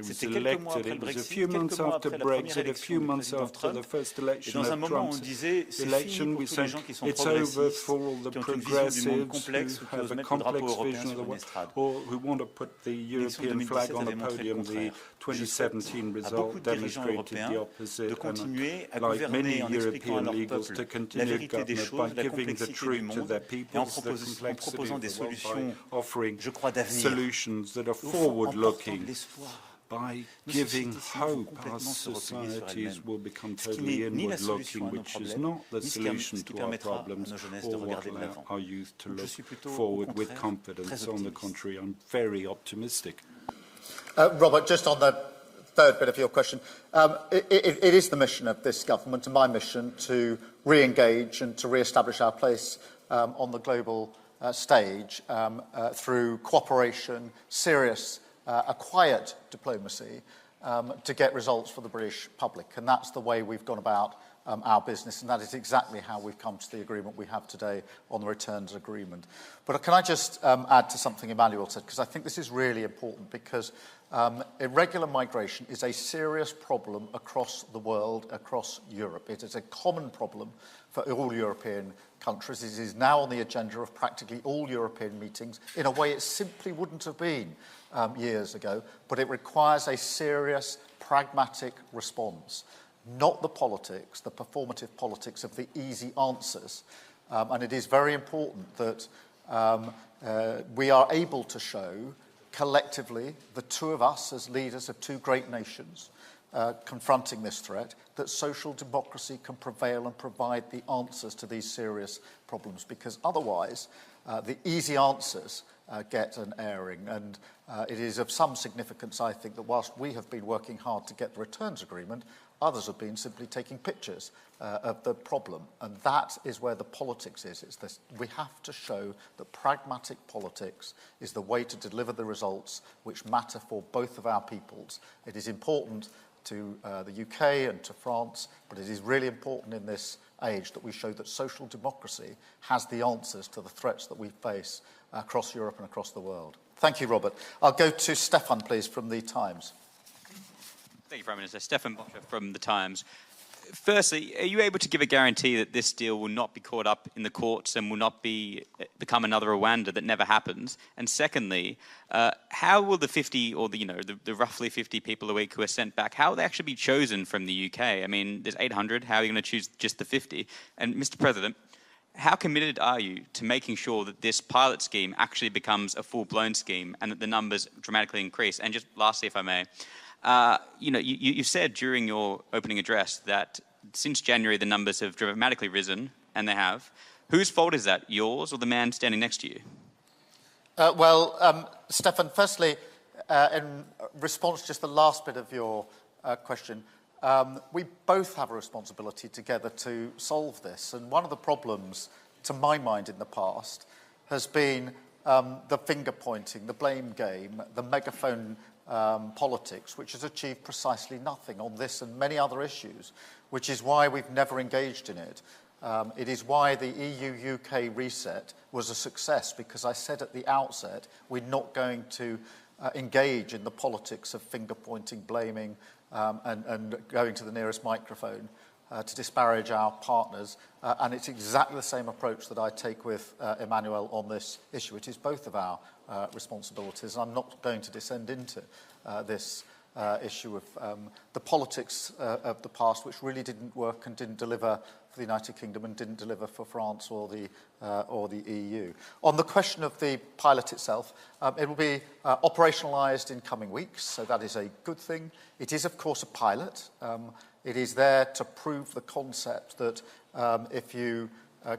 C'était quelques mois après le Brexit. a few months after Brexit, a few months after the first election of Trump's election, we said it's over for all the progressives who have a complex vision of the world, or who want to put the European flag on the podium. The 2017 result demonstrated the opposite, and like many European leaders, to continue government by giving the truth to their peoples, the complexity of the world, by offering solutions that are forward-looking, by giving hope. Our societies will become totally inward-looking, which is not the solution to our problems or what will allow our youth to look forward with confidence. On the contrary, I'm very optimistic. Robert, just on the third bit of your question, it is the mission of this government and my mission to re-engage and to re-establish our place on the global stage through cooperation, serious, a quiet diplomacy to get results for the British public. And that's the way we've gone about our business, and that is exactly how we've come to the agreement we have today on the returns agreement. But can I just add to something Emmanuel said, because I think this is really important, because irregular migration is a serious problem across the world, across Europe. It is a common problem for all European countries. It is now on the agenda of practically all European meetings in a way it simply wouldn't have been years ago, but it requires a serious, pragmatic response, not the politics, the performative politics of the easy answers. And it is very important that we are able to show collectively, the two of us as leaders of two great nations confronting this threat, that social democracy can prevail and provide the answers to these serious problems, because otherwise the easy answers get an airing. And it is of some significance, I think, that whilst we have been working hard to get the returns agreement, others have been simply taking pictures of the problem. And that is where the politics is. It's this, we have to show that pragmatic politics is the way to deliver the results which matter for both of our peoples. It is important to the UK and to France, but it is really important in this age that we show that social democracy has the answers to the threats that we face across Europe and across the world. Thank you, Robert. I'll go to Stefan, please, from The Times. Thank you, Prime Minister. Stefan Bocher from The Times. Firstly, are you able to give a guarantee that this deal will not be caught up in the courts and will not become another Rwanda that never happens? And secondly, how will the 50 or the roughly 50 people a week who are sent back, how will they actually be chosen from the UK? I mean, there's 800. How are you going to choose just the 50? And Mr. President, how committed are you to making sure that this pilot scheme actually becomes a full-blown scheme and that the numbers dramatically increase? And just lastly, if I may, you said during your opening address that since January the numbers have dramatically risen, and they have. Whose fault is that, yours or the man standing next to you? Stefan, firstly, in response to just the last bit of your question, we both have a responsibility together to solve this. And one of the problems, to my mind, in the past has been the finger-pointing, the blame game, the megaphone politics, which has achieved precisely nothing on this and many other issues, which is why we've never engaged in it. It is why the EU-UK reset was a success, because I said at the outset we're not going to engage in the politics of finger-pointing, blaming, and going to the nearest microphone to disparage our partners. And it's exactly the same approach that I take with Emmanuel on this issue. It is both of our responsibilities. I'm not going to descend into this issue of the politics of the past, which really didn't work and didn't deliver for the United Kingdom and didn't deliver for France or the EU. On the question of the pilot itself, it will be operationalised in coming weeks, so that is a good thing. It is, of course, a pilot. It is there to prove the concept that if you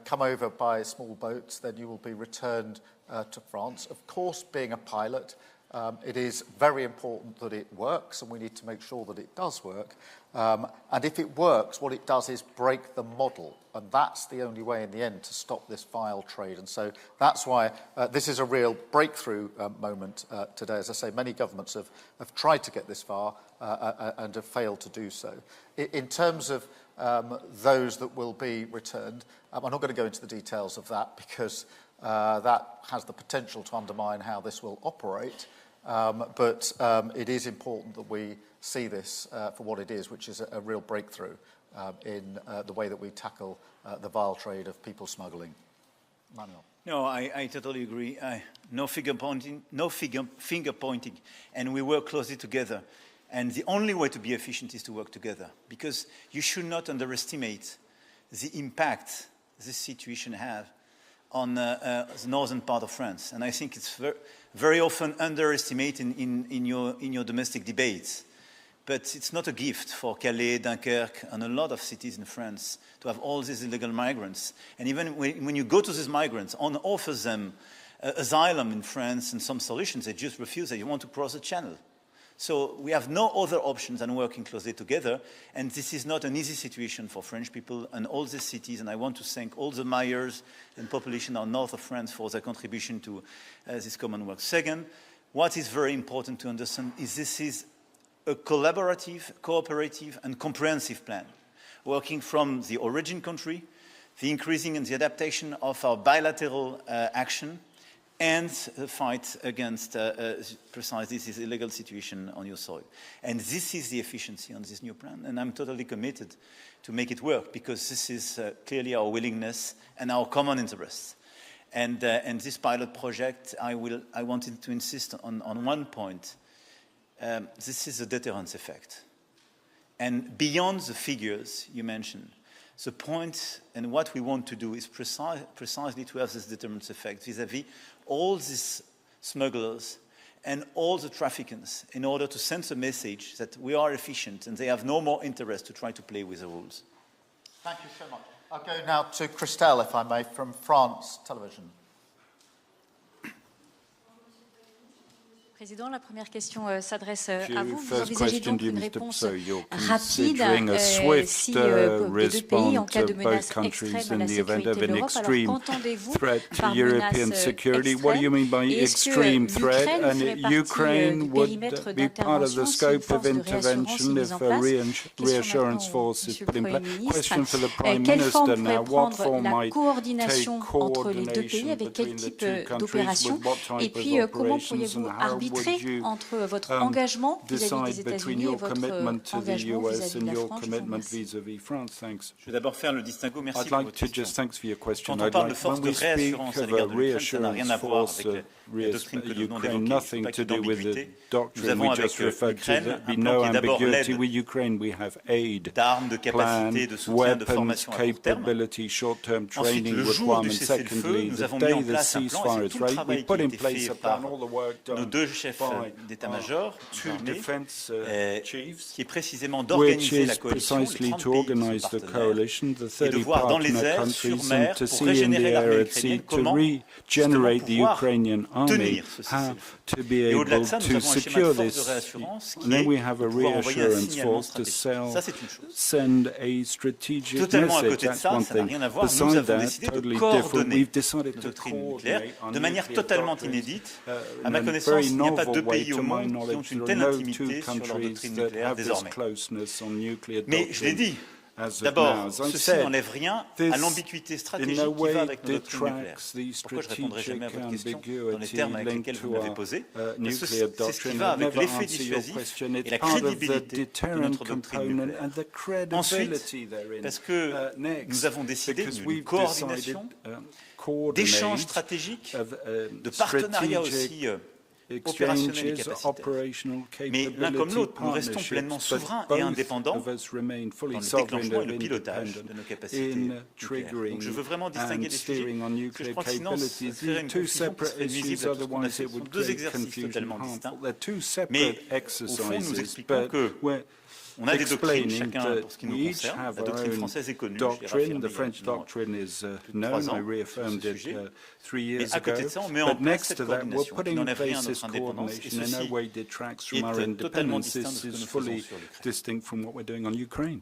come over by small boats, then you will be returned to France. Of course, being a pilot, it is very important that it works, and we need to make sure that it does work. And if it works, what it does is break the model, and that's the only way in the end to stop this vile trade. And so that's why this is a real breakthrough moment today. As I say, many governments have tried to get this far and have failed to do so. In terms of those that will be returned, I'm not going to go into the details of that, because that has the potential to undermine how this will operate. but it is important that we see this for what it is, which is a real breakthrough in the way that we tackle the vile trade of people smuggling. Manuel. No, I totally agree. No finger pointing, and we work closely together. And the only way to be efficient is to work together, because you should not underestimate the impact this situation has on the northern part of France. And I think it's very often underestimated in your domestic debates. But it's not a gift for Calais, Dunkirk, and a lot of cities in France to have all these illegal migrants. And even when you go to these migrants and offer them asylum in France and some solutions, they just refuse. They want to cross the channel. So we have no other options than working closely together. And this is not an easy situation for French people and all these cities. And I want to thank all the mayors and population of north of France for their contribution to this common work. Second, what is very important to understand is this is a collaborative, cooperative, and comprehensive plan, working from the origin country, the increasing and the adaptation of our bilateral action, and the fight against precisely this illegal situation on your soil. And this is the efficiency on this new plan, and I'm totally committed to make it work, because this is clearly our willingness and our common interests. And this pilot project, I wanted to insist on one point. This is a deterrence effect. And beyond the figures you mentioned, the point and what we want to do is precisely to have this deterrence effect vis-à-vis all these smugglers and all the traffickers, in order to send a message that we are efficient and they have no more interest to try to play with the rules. Thank you so much. I'll go now to Christelle, if I may, from France Television. Président, la première question s'adresse à vous. Vous envisagez donc une réponse rapide si les deux pays, en cas de menace extrême à la sécurité de l'Europe. Alors, qu'entendez-vous par menace extrême? Et est-ce que l'Ukraine ferait partie du périmètre d'intervention si une force de réassurance est mise en place? Question maintenant, Monsieur le Premier ministre. Quelle forme pourrait prendre la coordination entre les deux pays? Avec quel type d'opération? Et puis, comment pourriez-vous arbitrer entre votre engagement vis-à-vis des États-Unis et votre engagement vis-à-vis de la France? Je vais d'abord faire le distinguo. Merci pour votre question. Quand on parle de force de réassurance à l'égard de l'Ukraine, ça n'a rien à voir avec la doctrine que nous venons d'évoquer. Il n'y a pas d'ambiguïté. Nous avons avec l'Ukraine un plan qui est d'abord l'aide d'armes, de capacités, de soutien, de formation à court terme. Ensuite, le jour du cessez-le-feu, nous avons mis en place un plan, et c'est tout le travail qui a été fait par nos deux chefs d'état-major, qui est précisément d'organiser la coalition, les 30 pays partenaires, et de voir dans les airs, sur mer, pour régénérer l'armée ukrainienne, comment justement pouvoir tenir ce cessez-le-feu. Et au-delà de ça, nous avons un schéma de force de réassurance qui est de pouvoir envoyer un signalement stratégique. Ça, c'est une chose. Totalement à côté de ça, ça n'a rien à voir. Nous avons décidé de coordonner notre doctrine nucléaire de manière totalement inédite. À ma connaissance, il n'y a pas deux pays au monde qui ont une telle intimité sur leur doctrine nucléaire désormais. Mais je l'ai dit, d'abord, ceci n'enlève rien à l'ambiguïté stratégique qui va avec notre doctrine nucléaire. Pourquoi je ne répondrai jamais à votre question dans les termes avec lesquels vous l'avez posée? Parce que c'est ce qui va avec l'effet dissuasif et la crédibilité de notre doctrine nucléaire. Ensuite, parce que nous avons décidé d'une coordination, d'échanges stratégiques, de partenariats aussi opérationnels et capacitaires. Mais l'un comme l'autre, nous restons pleinement souverains et indépendants dans le déclenchement et le pilotage de nos capacités nucléaires. Donc je veux vraiment distinguer les sujets, parce que je crois que sinon, ce serait une confusion qui serait nuisible à tout ce qu'on a fait. Ce sont deux exercices totalement distincts, mais au fond, nous expliquons que on a des doctrines, chacun pour ce qui nous concerne. La doctrine française est connue, je l'ai réaffirmée il y a 3 ans sur ce sujet. Mais à côté de ça, on met en place cette coordination qui n'enlève rien à notre indépendance, et ceci est totalement distinct de ce que nous faisons sur l'Ukraine.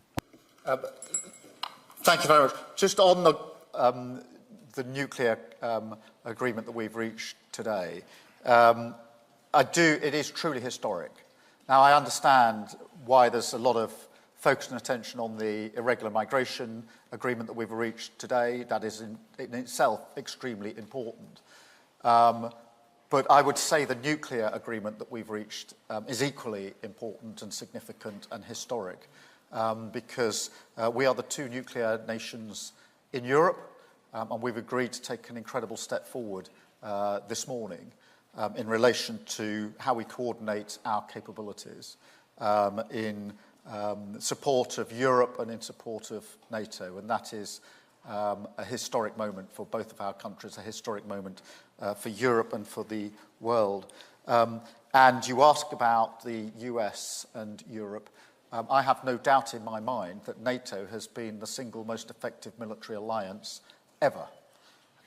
Thank you very much. Just on the nuclear agreement that we've reached today, it is truly historic. Now, I understand why there's a lot of focus and attention on the irregular migration agreement that we've reached today. That is in itself extremely important. But But I would say the nuclear agreement that we've reached is equally important and significant and historic because we are the two nuclear nations in Europe and we've agreed to take an incredible step forward this morning in relation to how we coordinate our capabilities in support of Europe and in support of NATO. And that is a historic moment for both of our countries, a historic moment for Europe and for the world. And you ask about the US and Europe. I have no doubt in my mind that NATO has been the single most effective military alliance ever,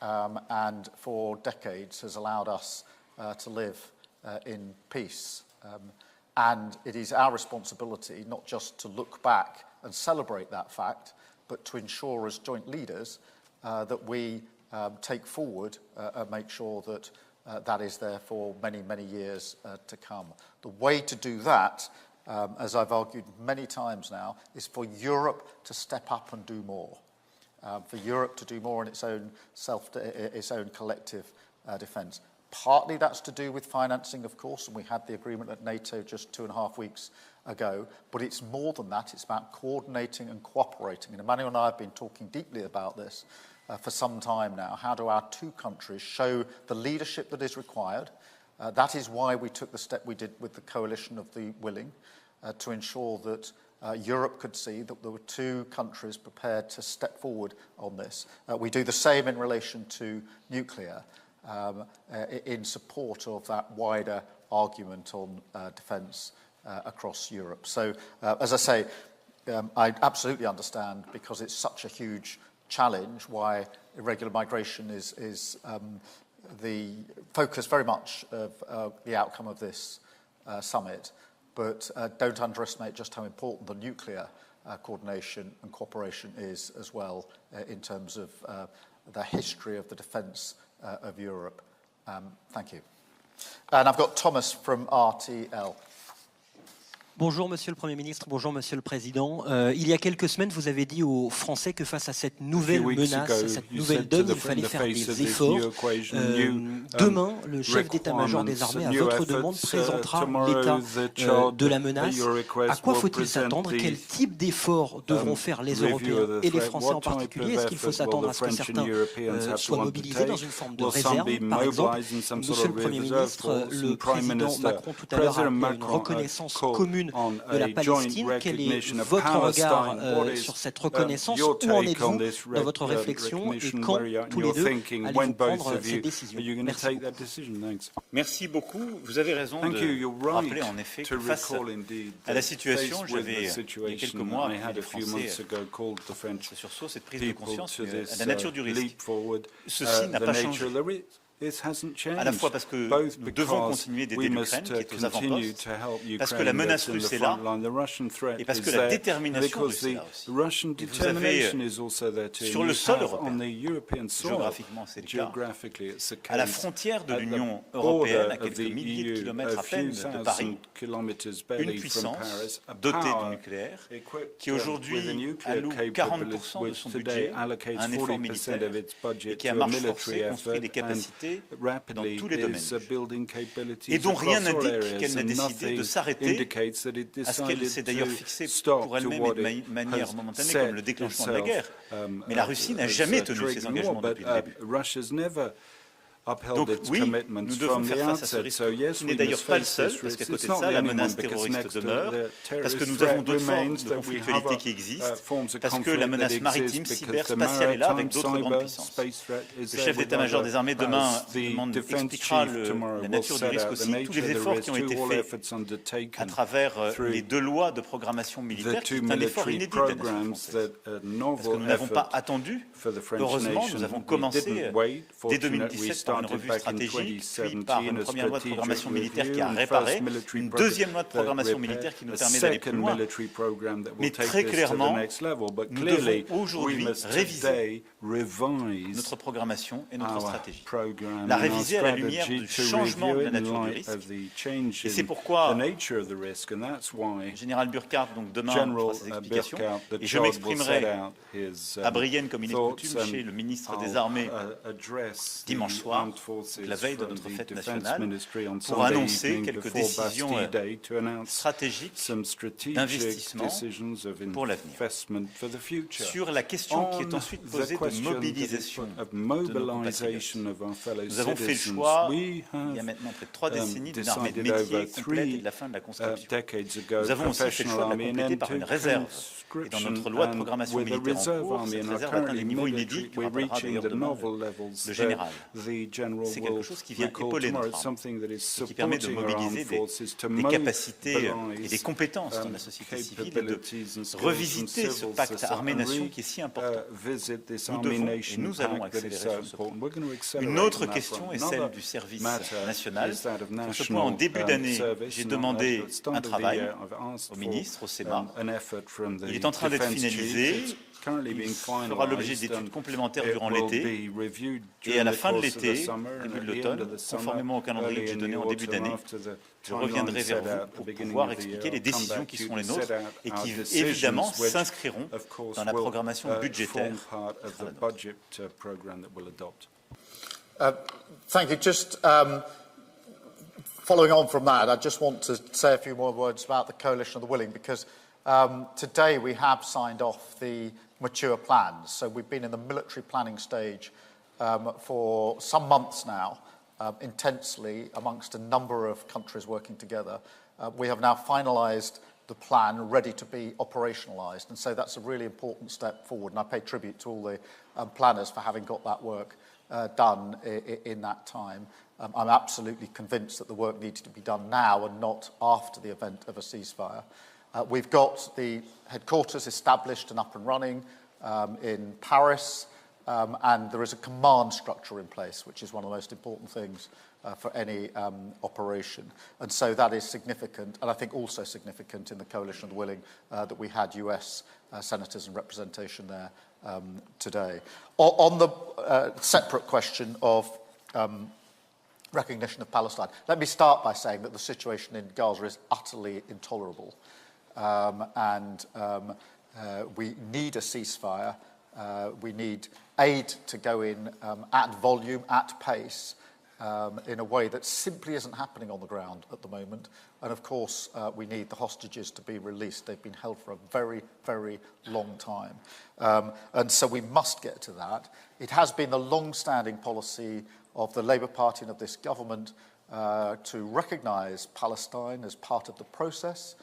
and for decades has allowed us to live in peace. And it is our responsibility not just to look back and celebrate that fact, but to ensure as joint leaders that we take forward and make sure that that is there for many, many years to come. The way to do that, as I've argued many times now, is for Europe to step up and do more. For Europe to do more in its own collective defence. Partly that's to do with financing, of course, and we had the agreement at NATO just 2.5 weeks ago, but it's more than that. It's about coordinating and cooperating. And Emmanuel and I have been talking deeply about this for some time now. How do our two countries show the leadership that is required? That is why we took the step we did with the coalition of the willing, to ensure that Europe could see that there were two countries prepared to step forward on this. We do the same in relation to nuclear, in support of that wider argument on defence across Europe. So, as I say, I absolutely understand, because it's such a huge challenge, why irregular migration is the focus very much of the outcome of this summit. But don't underestimate just how important the nuclear coordination and cooperation is as well in terms of the history of the defence of Europe. Thank you. And I've got Thomas from RTL. Bonjour Monsieur le Premier ministre, bonjour Monsieur le Président. Il y a quelques semaines, vous avez dit aux Français que face à cette nouvelle menace, à cette nouvelle donne, il fallait faire des efforts. Demain, le chef d'état-major des armées, à votre demande, présentera l'état de la menace. À quoi faut-il s'attendre? Quel type d'efforts devront faire les Européens et les Français en particulier? Est-ce qu'il faut s'attendre à ce que certains soient mobilisés dans une forme de réserve, par exemple? Monsieur le Premier ministre, le président Macron tout à l'heure a appelé à une reconnaissance commune de la Palestine. Quel est votre regard sur cette reconnaissance? Où en êtes-vous dans votre réflexion et quand, tous les deux, allez-vous prendre cette décision? Merci beaucoup. Vous avez raison de rappeler en effet que face à la situation, j'avais il y a quelques mois les Français ce sursaut, cette prise de conscience à la nature du risque. Ceci n'a pas changé. À la fois parce que nous devons continuer d'aider l'Ukraine, qui est aux avant-postes, parce que la menace russe est là, et parce que la détermination russe est là aussi. Et vous avez, sur le sol européen, géographiquement c'est le cas, à la frontière de l'Union européenne, à quelques milliers de kilomètres à peine de Paris, une puissance dotée du nucléaire, qui aujourd'hui alloue 40% de son budget à un effort militaire, et qui à marche forcée construit des capacités dans tous les domaines, et dont rien n'indique qu'elle n'a décidé de s'arrêter à ce qu'elle s'est d'ailleurs fixée pour elle-même et de manière momentanée comme le déclenchement de la guerre. Mais la Russie n'a jamais tenu ses engagements depuis le début. Donc oui, nous devons faire face à ce risque, qui n'est d'ailleurs pas le seul, parce qu'à côté de ça, la menace terroriste demeure, parce que nous avons d'autres formes de conflictualité qui existent, parce que la menace maritime, cyber, spatiale est là, avec d'autres grandes puissances. Le chef d'état-major des armées demain expliquera la nature du risque aussi, tous les efforts qui ont été faits à travers les 2 lois de programmation militaire, qui est un effort inédit de la nation française. Parce que nous n'avons pas attendu, heureusement, nous avons commencé dès 2017 par une revue stratégique, puis par une première loi de programmation militaire qui a réparé, une deuxième loi de programmation militaire qui nous permet d'aller plus loin. Mais très clairement, nous devons aujourd'hui réviser notre programmation et notre stratégie. La réviser à la lumière du changement de la nature du risque. Et c'est pourquoi le général Burkhardt, donc demain, fera ses explications, et je m'exprimerai à Brienne, comme il est coutume, chez le ministre des Armées dimanche soir, la veille de notre fête nationale, pour annoncer quelques décisions stratégiques d'investissement pour l'avenir. Sur la question qui est ensuite posée de mobilisation de nos compatriotes, nous avons fait le choix, il y a maintenant près de 3 décennies, d'une armée de métier complète et de la fin de la conscription. Nous avons aussi fait le choix de la compléter par une réserve. Et dans notre loi de programmation militaire en cours, cette réserve atteint des niveaux inédits qui rappellera d'ailleurs demain le général. C'est quelque chose qui vient épauler notre armée et qui permet de mobiliser des capacités et des compétences dans la société civile et de revisiter ce pacte armée-nation qui est si important. Nous devons et nous allons accélérer sur ce point. Une autre question est celle du service national. Sur ce point, en début d'année, j'ai demandé un travail au ministre, au Sénat. Il est en train d'être finalisé. Il fera l'objet d'études complémentaires durant l'été. Et à la fin de l'été, début de l'automne, conformément au calendrier que j'ai donné en début d'année, je reviendrai vers vous pour pouvoir expliquer les décisions qui sont les nôtres et qui, évidemment, s'inscriront dans la programmation budgétaire. Thank you. Just following on from that, I just want to say a few more words about the Coalition of the Willing, because today we have signed off the mature plans. So we've been in the military planning stage for some months now, intensely amongst a number of countries working together. We have now finalised the plan, ready to be operationalised, and so that's a really important step forward, and I pay tribute to all the planners for having got that work done in that time. I'm absolutely convinced that the work needs to be done now and not after the event of a ceasefire. We've got the headquarters established and up and running in Paris, and there is a command structure in place, which is one of the most important things for any operation. And so that is significant, and I think also significant in the Coalition of the Willing that we had US senators and representation there today. On the separate question of recognition of Palestine, let me start by saying that the situation in Gaza is utterly intolerable. We need a ceasefire. We need aid to go in at volume, at pace, in a way that simply isn't happening on the ground at the moment. And of course, we need the hostages to be released. They've been held for a very, very long time. And so we must get to that. It has been the long-standing policy of the Labour Party and of this government to recognise Palestine as part of the process.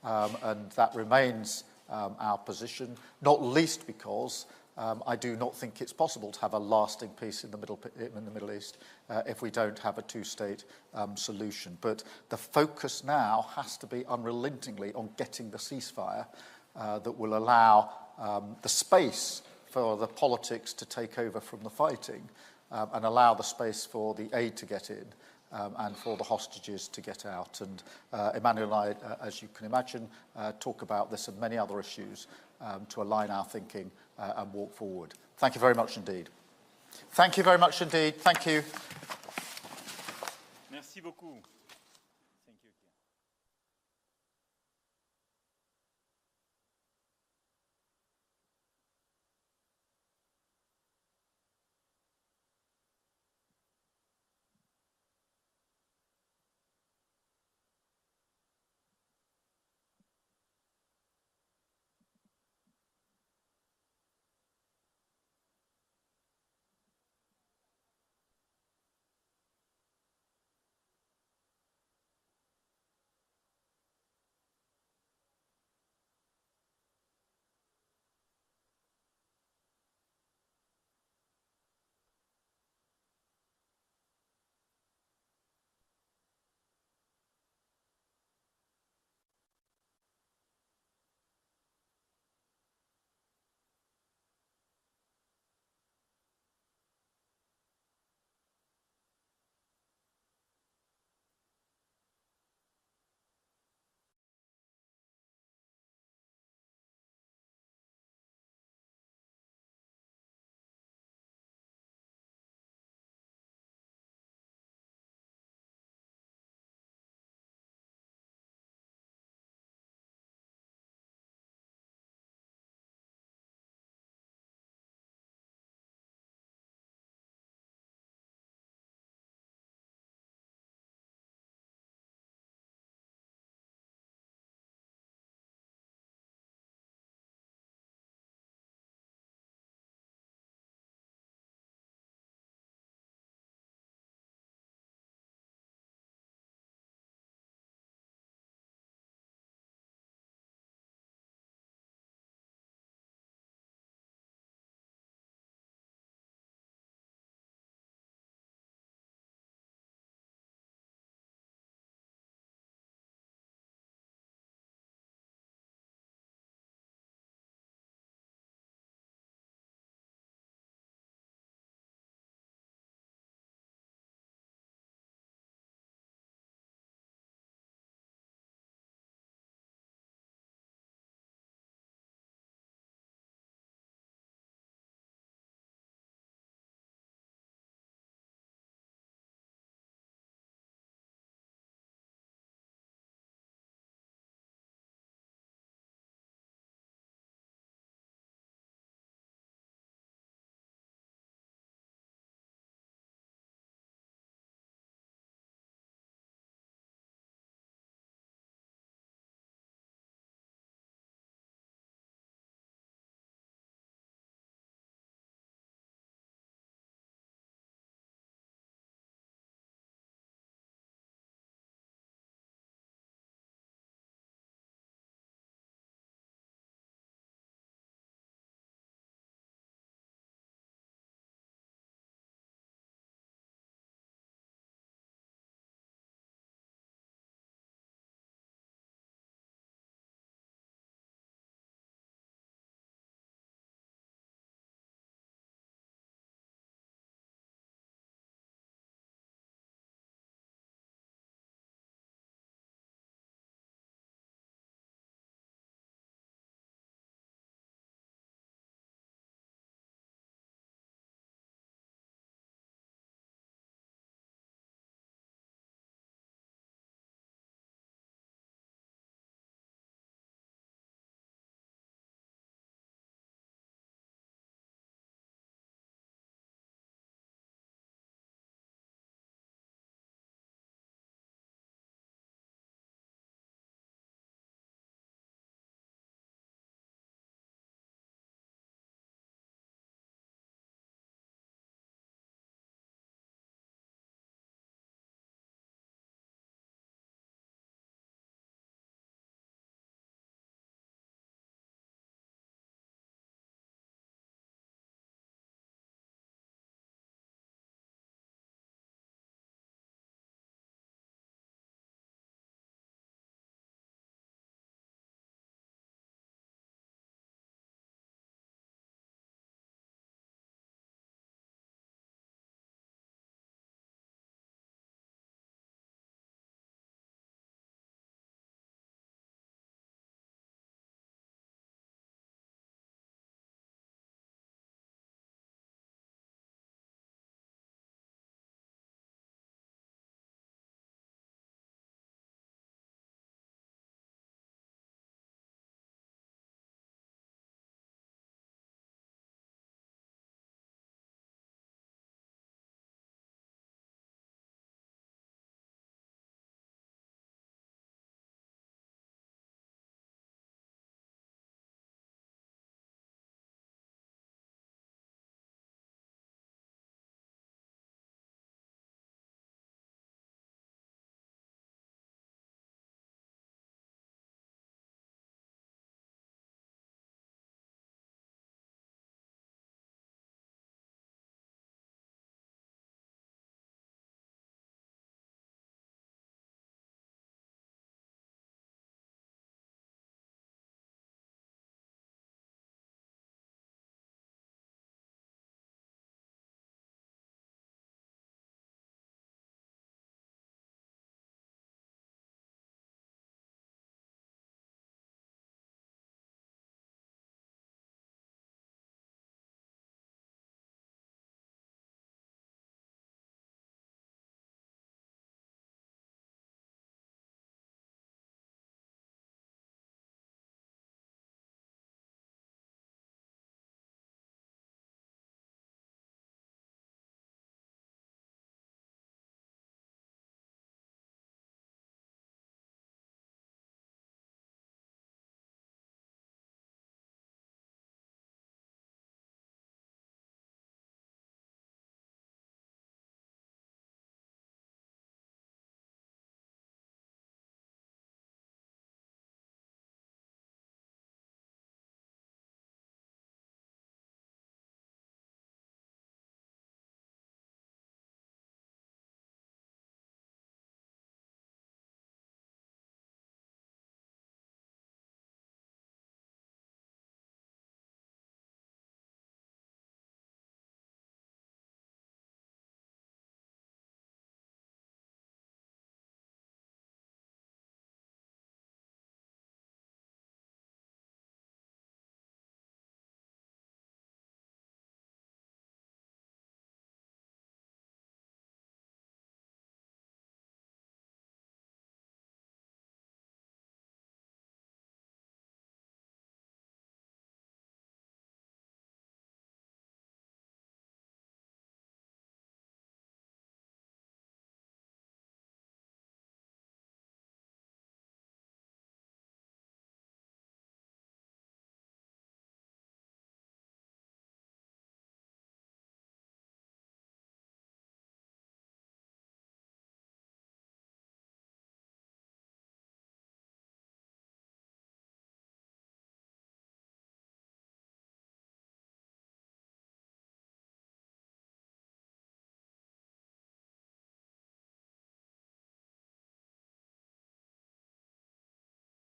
And that remains our position, not least because I do not think it's possible to have a lasting peace in the Middle East if we don't have a two-state solution. But the focus now has to be unrelentingly on getting the ceasefire that will allow the space for the politics to take over from the fighting and allow the space for the aid to get in. And for the hostages to get out. And Emmanuel and I, as you can imagine, talk about this and many other issues to align our thinking and walk forward. Thank you very much indeed. Thank you very much indeed. Thank you. Merci beaucoup.